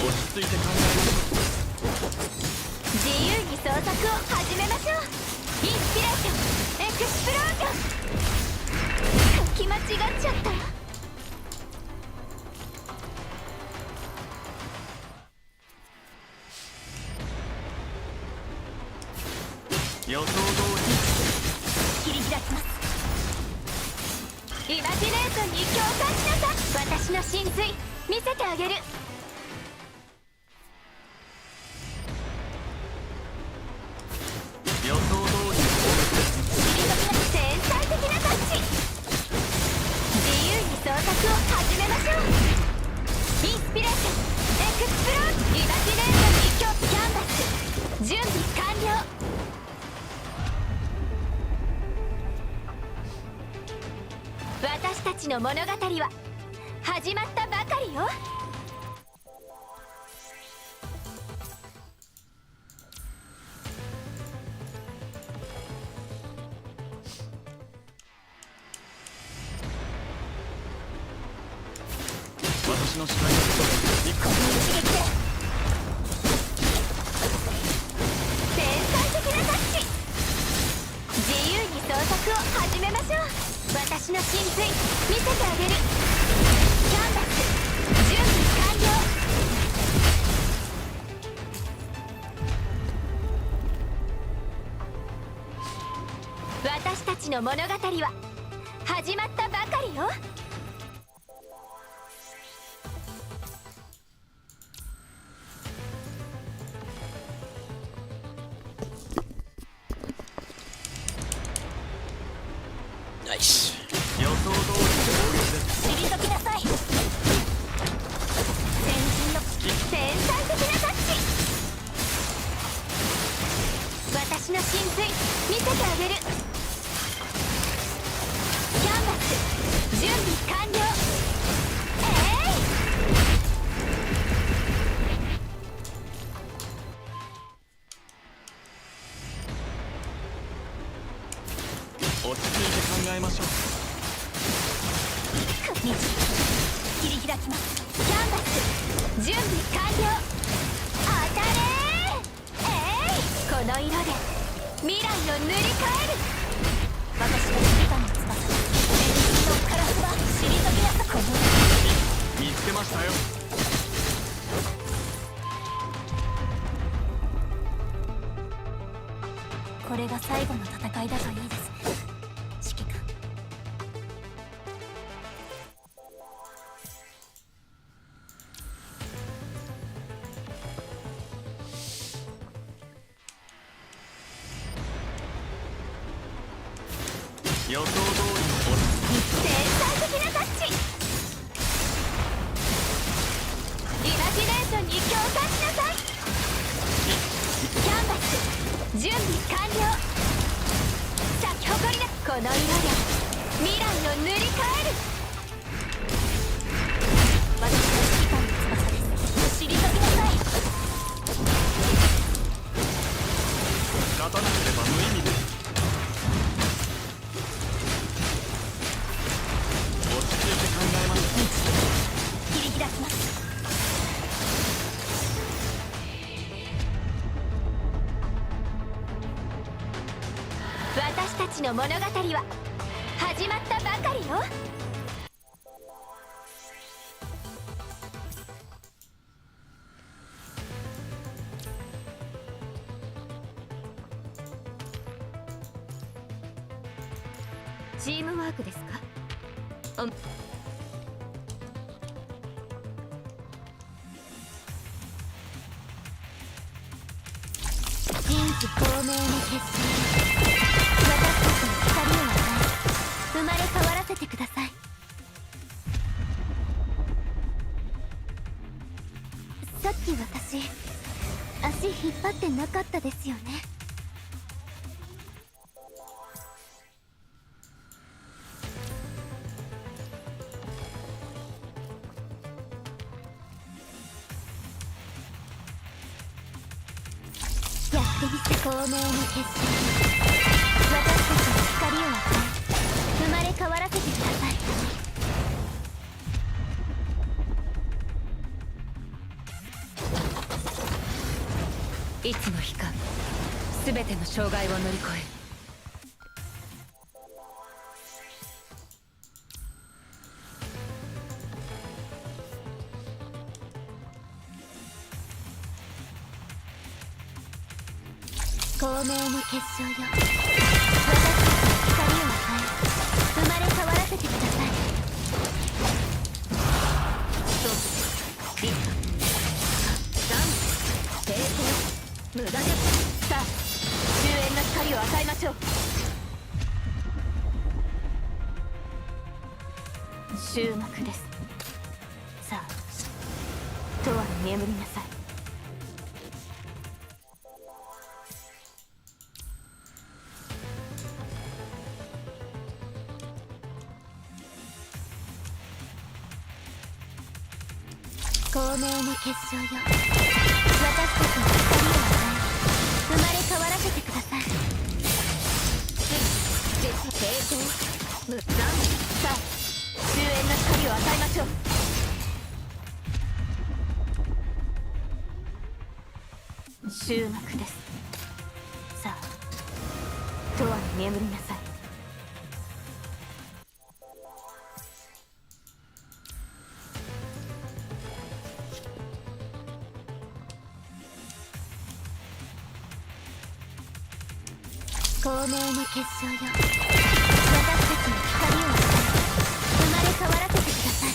落ち着いて考え
自由に創作を始めましょうインスピレーションエクスプロージョン書き間違っちゃった
予想通
切り開きますイマジネーションに共感しなさい私の神髄見せてあげる
り予想通り
天才的なタッチ自由に創作を始めましょうインスピレーションエクスプローイマジネーションにキャンバス準備完了私たちの物語は始まったばかりよ
私の誓いの外へ行く
この一撃で天才的なタッチ自由に創作を始めましょう私の神髄見せてあげるキャンバス準備完了私たちの物語は始まったばかりよ
Nice.
予想通りの攻撃です
退きなさい先人の天才的なタッチ私の神髄見せてあげるキャンバス準備完了
落ち着いて考えましょう
道切り開きますキャンバス準備完了当たれこの色で未来を塗り替える私
ましたよ。
これが最後の戦いだといいですね、指揮官。
予想通りの
天才的なタッチ。イマジネーションに共感しなさい。キャンバス準備完了。咲き誇りなこの色で未来を塗り替える。私の指揮官の翼です。退きなさい。
勝たなければ無意味です。落ち着いて考えます。
切り開きます。私たちの物語は始まったばかりよ。チームワークですか？人気透明の結晶、私たちに光を与え、生まれ変わらせてください。さっき私、足引っ張ってなかったですよね。やってみせ透明の結晶、私たちに光を与え、生まれ変わらせてください。
いつの日か全ての障害を乗り越える。
透明の結晶よ、私たちに光を与え、生まれ変わらせてください。
そうリットダンス抵抗無駄です
さあ、終焉の光を与えましょう。終幕です。さあ、永遠に眠りなさい。透明の結晶よ、私たちに光を与え、生まれ変わらせてください。
抵抗無駄
さあ、終焉の光を与えましょう。終幕です。さあ、永遠に眠りなさい。透明の結晶よ、私たちに光を与え、生まれ変わらせてください。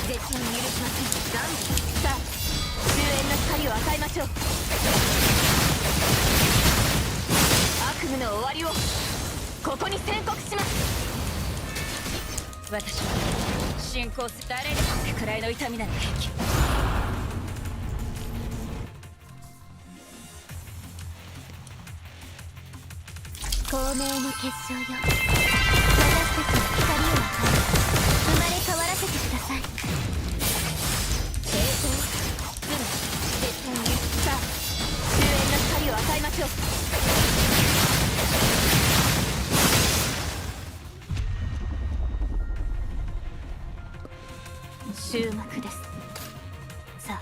絶対に許しませんダンス
さあ、終焉の光を与えましょう。悪夢の終わりをここに宣告します。
私は進行する誰でもってくらいの痛みなら平気。
透明の結晶よ、私たちに光を与え、生まれ変わらせてください。
抵抗絶対に許し
さあ、終焉の光を与えましょう。終幕です。さあ、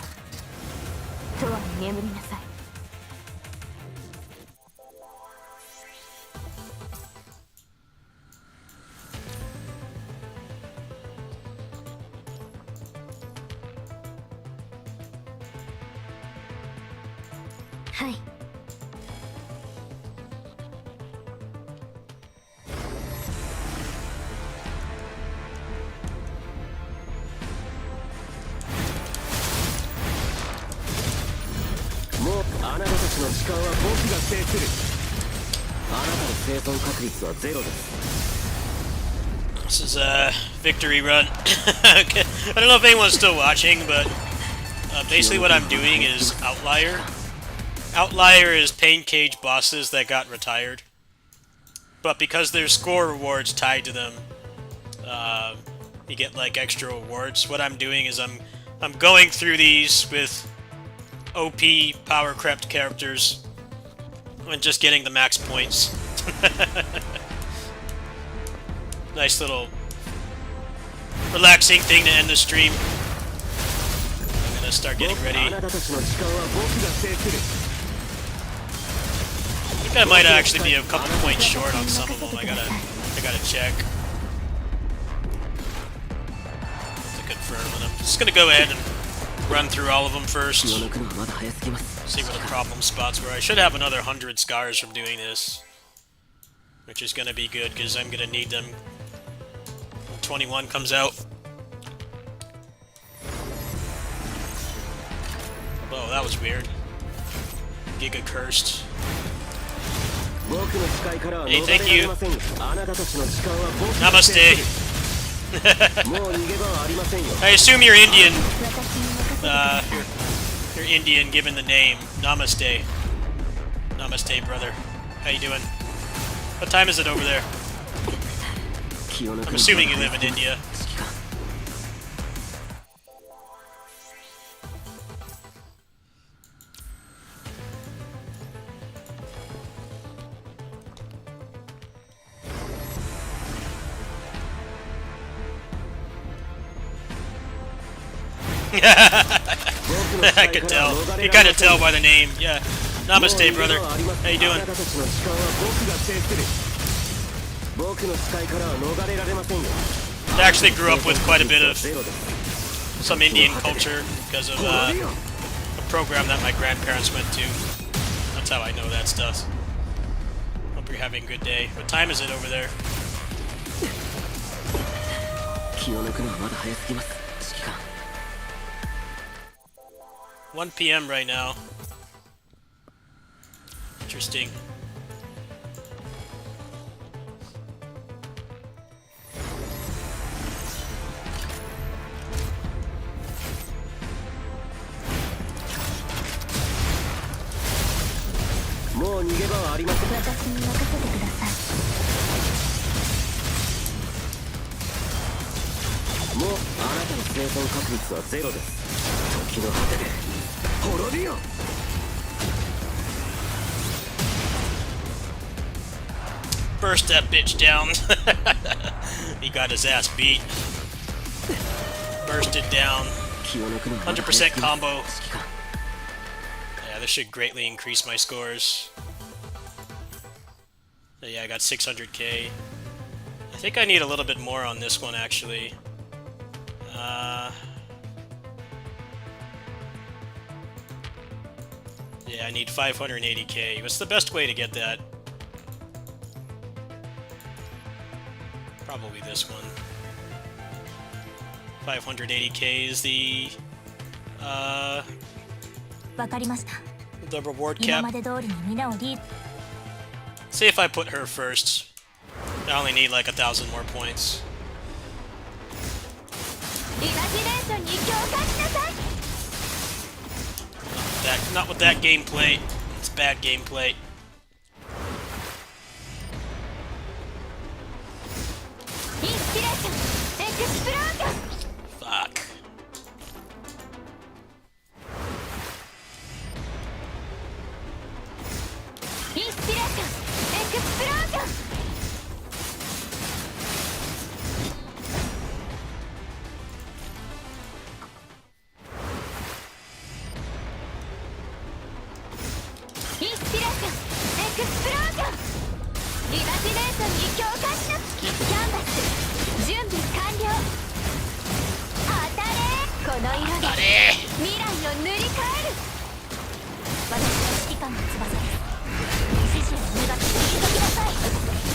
永遠に眠りなさい。
はい。
もうあなたたちの時間は僕が制する。あなたの生存確率はゼロです。
This is a victory run. Okay. I don't know if anyone's still watching, but basically what I'm doing is Outlier. Outlier is Pain Cage bosses that got retired. But because there's score rewards tied to them, you get like extra rewards. What I'm doing is I'm going through these with OP power crept characters and just getting the max points. Nice little relaxing thing to end the stream. I'm gonna start getting ready. I think I might actually be a couple points short on some of them. I gotta check to confirm. And I'm just gonna go ahead and run through all of them first. See where the problem spots were. I should have another 100 scars from doing this, which is gonna be good because I'm gonna need them. 21 comes out. Oh, that was weird. Giga cursed. Hey, thank you. Namaste. I assume you're Indian. You're Indian given the name. Namaste. Namaste, brother. How you doing? What time is it over there? I'm assuming you live in India. I could tell. You kind of tell by the name. Yeah. Namaste, brother. How you doing? I actually grew up with quite a bit of some Indian culture because of a program that my grandparents went to. That's how I know that stuff. Hope you're having a good day. What time is it over there? 1 p.m. right now. Interesting. Burst that bitch down. He got his ass beat. Burst it down. 100% combo. Yeah, this should greatly increase my scores. So yeah, I got 600k. I think I need a little bit more on this one, actually. Yeah, I need 580k. What's the best way to get that? Probably this one. 580k is the reward cap. See if I put her first. I only need like 1,000 more points. Not with that gameplay. It's bad gameplay. Fuck.
揮官の翼です。指示を目がけて切り裂きなさい。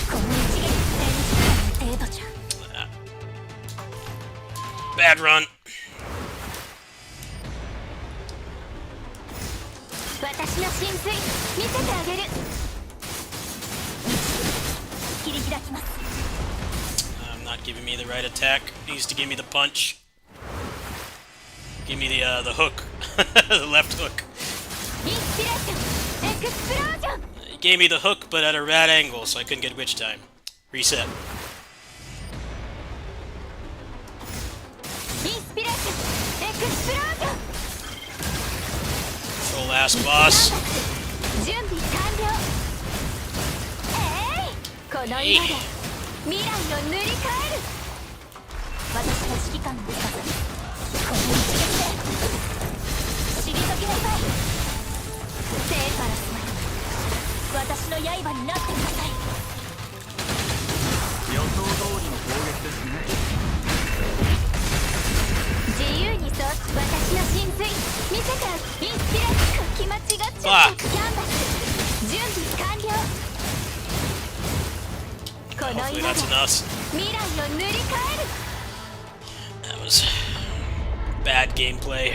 この一撃戦時間の程度じゃ。
Bad run.
私の神髄見せてあげる。切り開きます。
Not giving me the right attack. Needs to give me the punch. Give me the hook. The left hook.
インスピレーションエクスプロージョン。
He gave me the hook, but at a rad angle, so I couldn't get witch time. Reset.
インスピレーションエクスプロージョン。
Full ass boss.
準備完了。この色で未来を塗り替える。私の指揮官の翼にこの一撃で退きなさい。セーファラスまで私の刃になってください。
予想通りの攻撃ですね。
自由にそう私の神髄見せてインスピレーション書き間違っちゃった。キャンバス準備完了。この
Hopefully
色
that's
で
enough.
未来を塗り替える。
That was bad gameplay.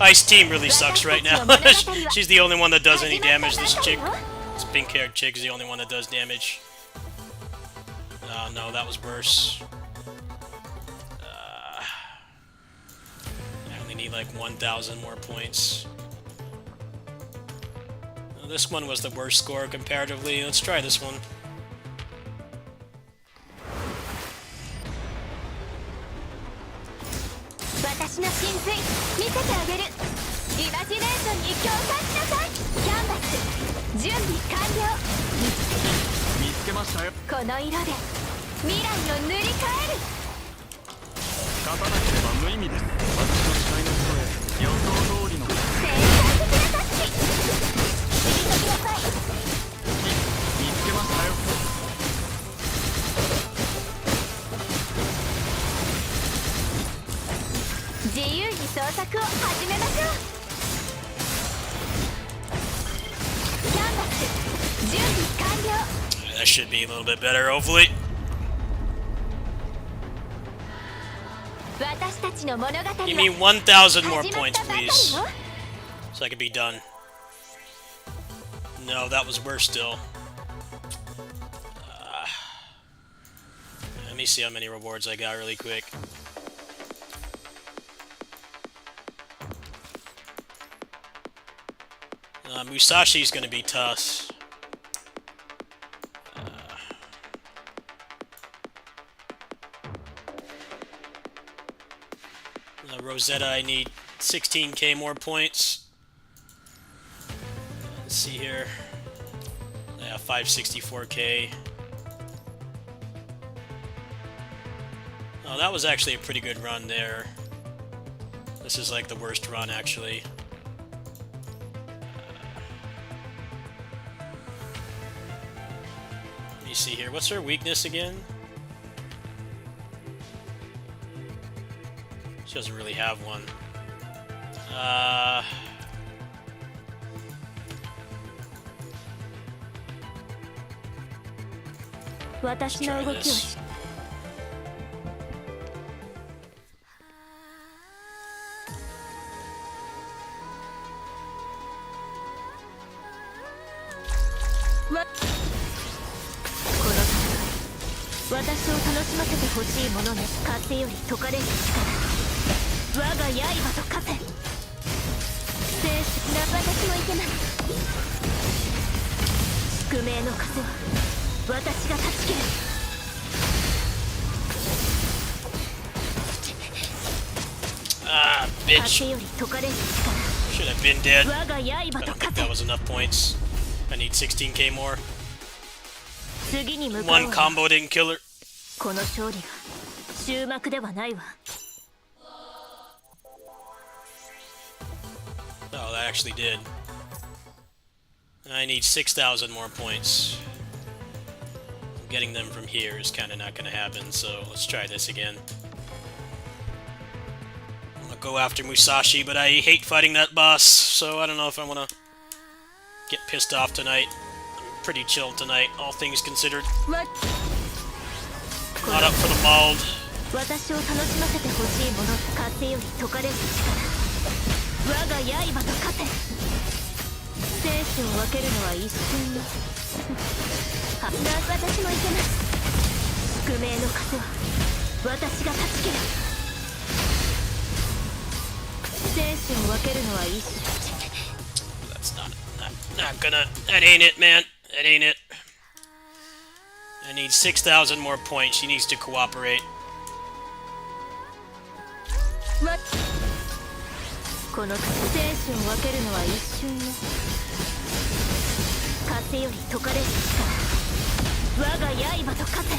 Ice Team really sucks right now. She's the only one that does any damage. This chick, this pink-haired chick, is the only one that does damage. Oh no, that was worse. I only need like 1,000 more points. Well, this one was the worst score comparatively. Let's try this one.
私の神髄見せてあげる。イマジネーションに共感しなさい。キャンバス準備完了。
見つけましたよ。
この色で未来を塗り替える。
勝たなければ無意味です。私の視界の人へ予想通りの
正解的なタッチ。退きなさい。
見つけましたよ。
自由に創作を始めましょう。キャンバス準備完了。
That should be a little bit better, hopefully.
私たちの物語は
Give me 1,000 more
始まっ
points,
たばかり
please,
よ。
so I can be done. No, that was worse still. Let me see how many rewards I got really quick. Musashi's gonna be tough. Rosetta, I need 16k more points. Let's see here. Yeah, 564k. Oh, that was actually a pretty good run there. This is like the worst run, actually. Let me see here. What's her weakness again? She doesn't really have one. Let's try this.
私を楽しませてほしいものね。風より解かれる力、我が刃と化せ。正式な私もいけない。宿命の風は私が断ち切る。
Bitch.
風より解かれる
Should have been dead.
力、我が
I
刃
don't
と
think
化
that
せ。
was enough points. I need 16k more.
次に向かう
One
わ。
combo didn't kill her.
この勝利が終幕ではないわ。
Oh, that actually did. I need 6,000 more points. Getting them from here is kind of not going to happen, so let's try this again. I'm going to go after Musashi, but I hate fighting that boss, so I don't know if I want to get pissed off tonight. I'm pretty chill tonight, all things considered.
わ
Not up for the mauled.
私を楽しませてほしいもの風より解かれる力我が刃と勝て生死を分けるのは一瞬のは私もいけます宿命の風は私が断ち切る生死を分けるのは一瞬
That's not gonna. That ain't it, man. That ain't it. I need 6,000 more points. She needs to cooperate.
わこの生死を分けるのは一瞬の風より解かれる力我が刃と勝て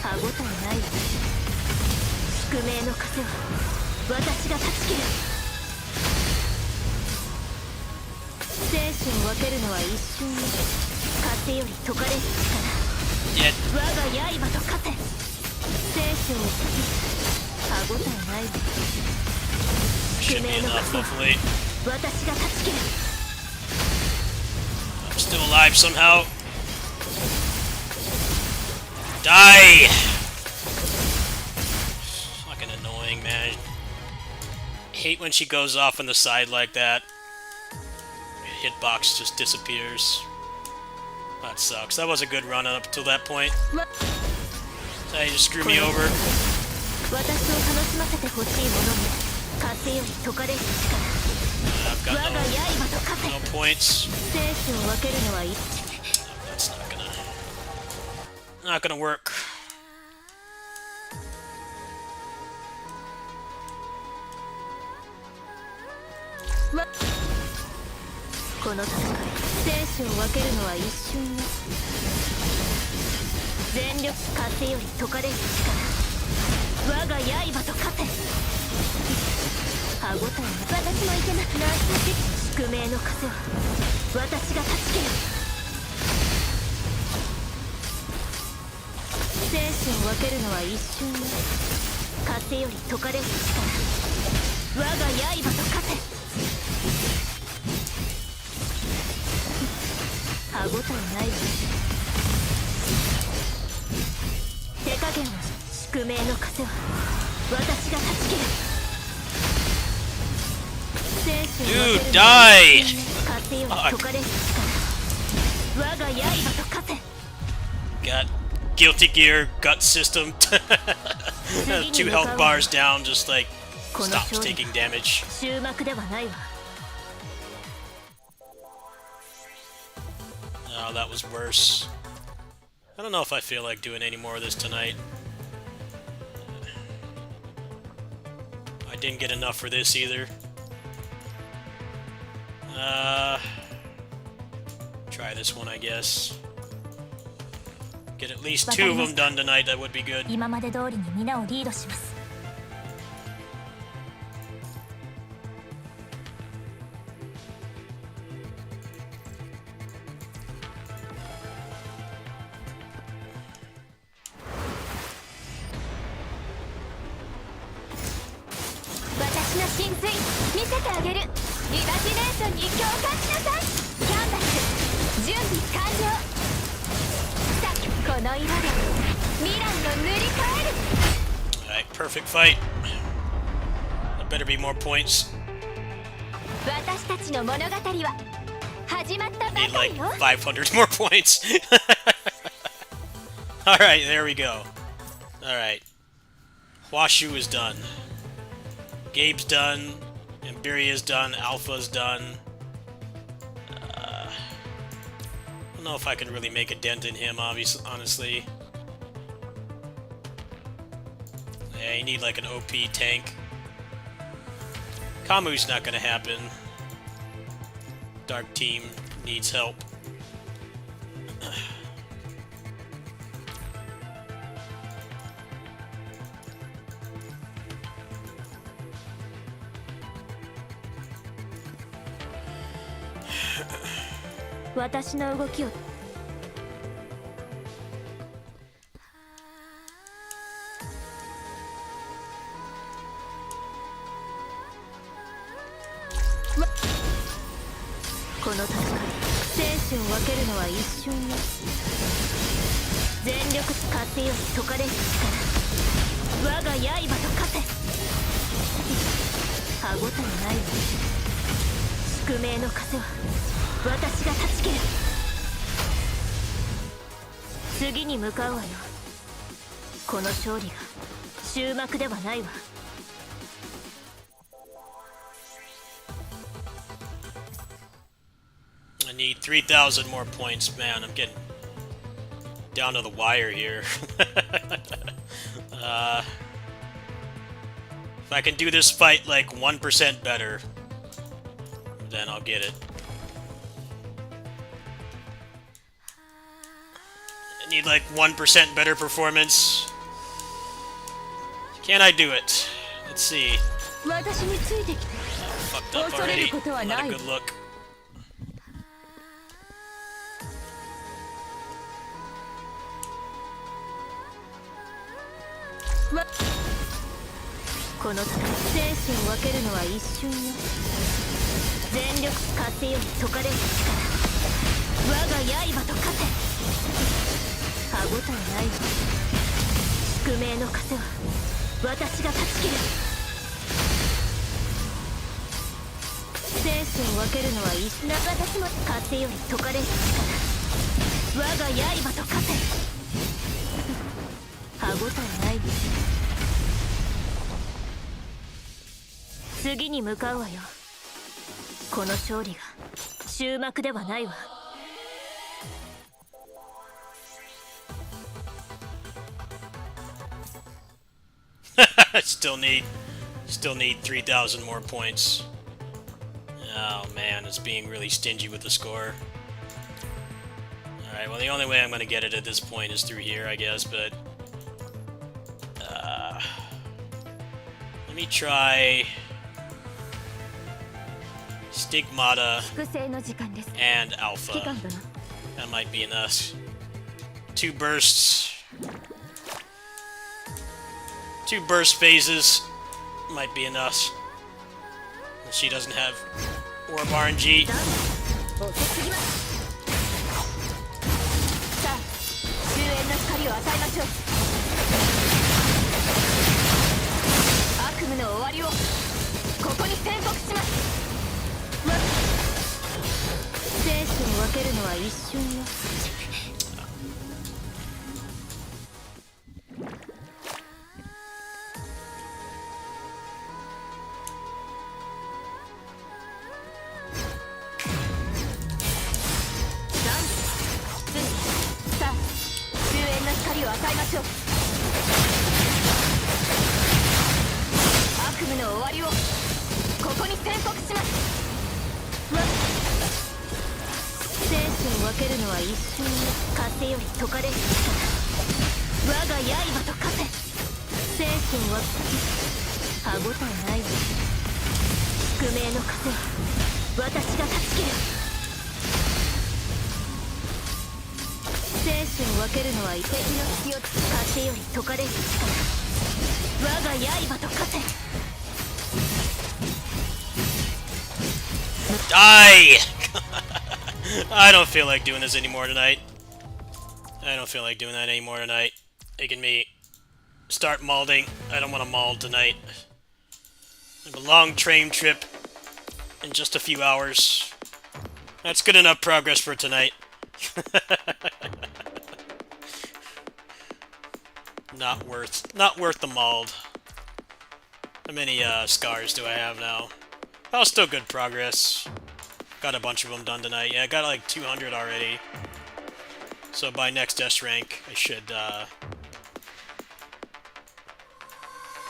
歯ごたえないわ宿命の風は私が断ち切る生死を分けるのは一瞬の風より解かれる
Yet.
力我が刃と勝て生死を歯ごたえないわ
Should be enough, hopefully.
私が断ち切る
I'm still alive somehow. Die! Fucking annoying, man. I hate when she goes off on the side like that. Hitbox just disappears. That sucks. That was a good run up until that point.
わ
So you just screw me over.
私を楽しませてほしいものも風より解かれる
I've
力
got
我が刃と勝て
no points.
生死を分けるのは一
That's not gonna work.
わこの戦い生死を分けるのは一瞬の全力風より解かれる力我が刃と勝て歯ごたえな私もいけなくな宿命の風は私が断ち切る生死を分けるのは一瞬の風より解かれる力我が刃と勝て歯ごたえないわ手加減を宿命の風は私が断ち切る生死を分ける
Dude, die!
風より解かれる力我が刃と勝て
Got Guilty Gear gut system. 2 health bars down, just like stops taking damage.
終幕ではないわ
Oh, that was worse. I don't know if I feel like doing any more of this tonight. I didn't get enough for this either. Try this one, I guess. Get at least 2 of them done tonight, that would be good.
今まで通りに皆をリードします。私の神髄見せてあげる。イマジネーションに共感しなさい。キャンバス準備完了。さあこの色で未来を塗り替える。
Alright, perfect fight. There better be more points.
私たちの物語は始まったば
Need
か
like
りよ。
500 more points. Alright, there we go. Alright. Huashu is done. Gabe's done. Emberia's done. Alpha's done. I don't know if I can really make a dent in him, obviously, honestly. Yeah, you need like an OP tank. Kamu's not gonna happen. Dark team needs help.
私の動きを
この戦い生死を分けるのは一瞬よ。全力風より解かれる力、我が刃と化せ。歯ごたえないわ。宿命の風は私が断ち切る。次に向かうわよ。この勝利が終幕ではないわ。
I need 3,000 more points. Man, I'm getting down to the wire here. If I can do this fight like 1% better, then I'll get it. I need like 1% better performance. Can I do it? Let's see.
私についてきて
Fucked up
恐れる
already.
ことは
Not
な
a
い。
good look.
この戦い生死を分けるのは一瞬よ。全力風より解かれる力、我が刃と化せ。歯ごたえないわ。宿命の風は私が断ち切る。生死を分けるのは一瞬。私も風より解かれる力、我が刃と化せ。歯ごたえないわ。次に向かうわよ。この勝利が終幕ではないわ。
Still need 3,000 more points. Oh man, it's being really stingy with the score. Alright, well the only way I'm gonna get it at this point is through here, I guess, but... let me try... Stigmata
複製の時間です。
and
機
Alpha.
関殿、
That might be enough. 2 bursts. 2 burst phases might be enough. She doesn't have Orb RNG.
遅すぎます。さあ、終焉の光を与えましょう。悪夢の終わりをここに宣告します。生死を分けるのは一瞬よ。さあ、終焉の光を与えましょう。悪夢の終わりをここに宣告します。生死を分けるのは一瞬よ。風より解かれる力、我が刃と化せ。生死を分け歯ごたえないわ。宿命の風は私が断ち切る。生死を分けるのは敵の隙を突く風より解かれる力、我が刃と化せ。
Die! I don't feel like doing this anymore tonight. I don't feel like doing that anymore tonight. Making me start malding. I don't want to mald tonight. I have a long train trip in just a few hours. That's good enough progress for tonight. Not worth the mald. How many scars do I have now? Oh, still good progress. Got a bunch of them done tonight. Yeah, I got like 200 already. So by next S rank, I should,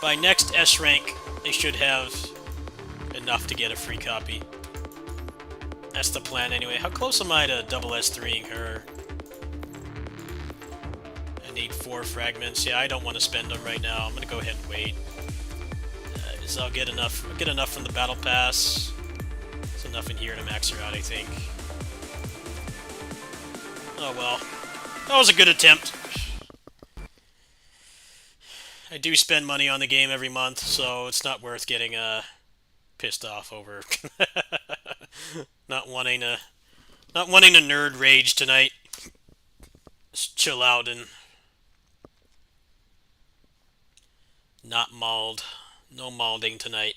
by next S rank, I should have enough to get a free copy. That's the plan anyway. How close am I to double S3ing her? I need 4 fragments. Yeah, I don't want to spend them right now. I'm gonna go ahead and wait. I'll get enough. I'll get enough from the battle pass. There's enough in here to max her out, I think. Oh well, that was a good attempt. I do spend money on the game every month, so it's not worth getting pissed off over not wanting to Not wanting to nerd rage tonight. Just chill out and not mauled. No maulding tonight.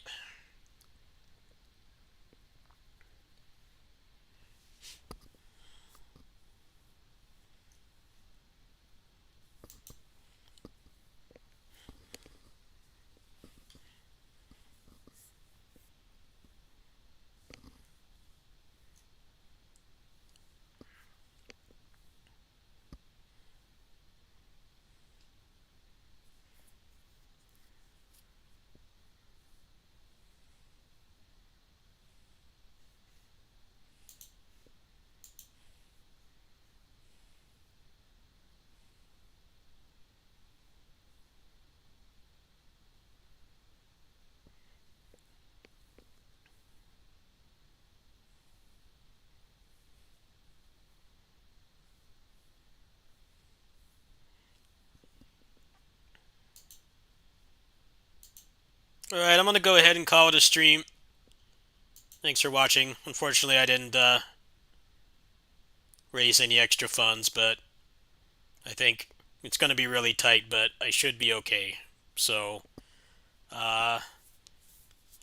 Alright, I'm gonna go ahead and call it a stream. Thanks for watching. Unfortunately, I didn't raise any extra funds, but I think it's gonna be really tight, but I should be okay. So, I'll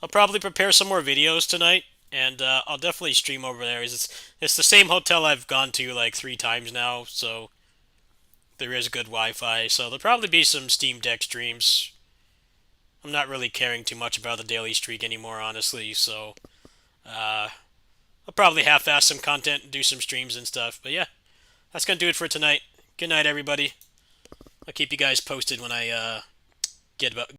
probably prepare some more videos tonight, and I'll definitely stream over there. It's the same hotel I've gone to like 3 times now, so there is good Wi-Fi. So there'll probably be some Steam Deck streams. I'm not really caring too much about the daily streak anymore, honestly, so I'll probably half-ass some content and do some streams and stuff. But yeah, that's gonna do it for tonight. Good night, everybody. I'll keep you guys posted when I get about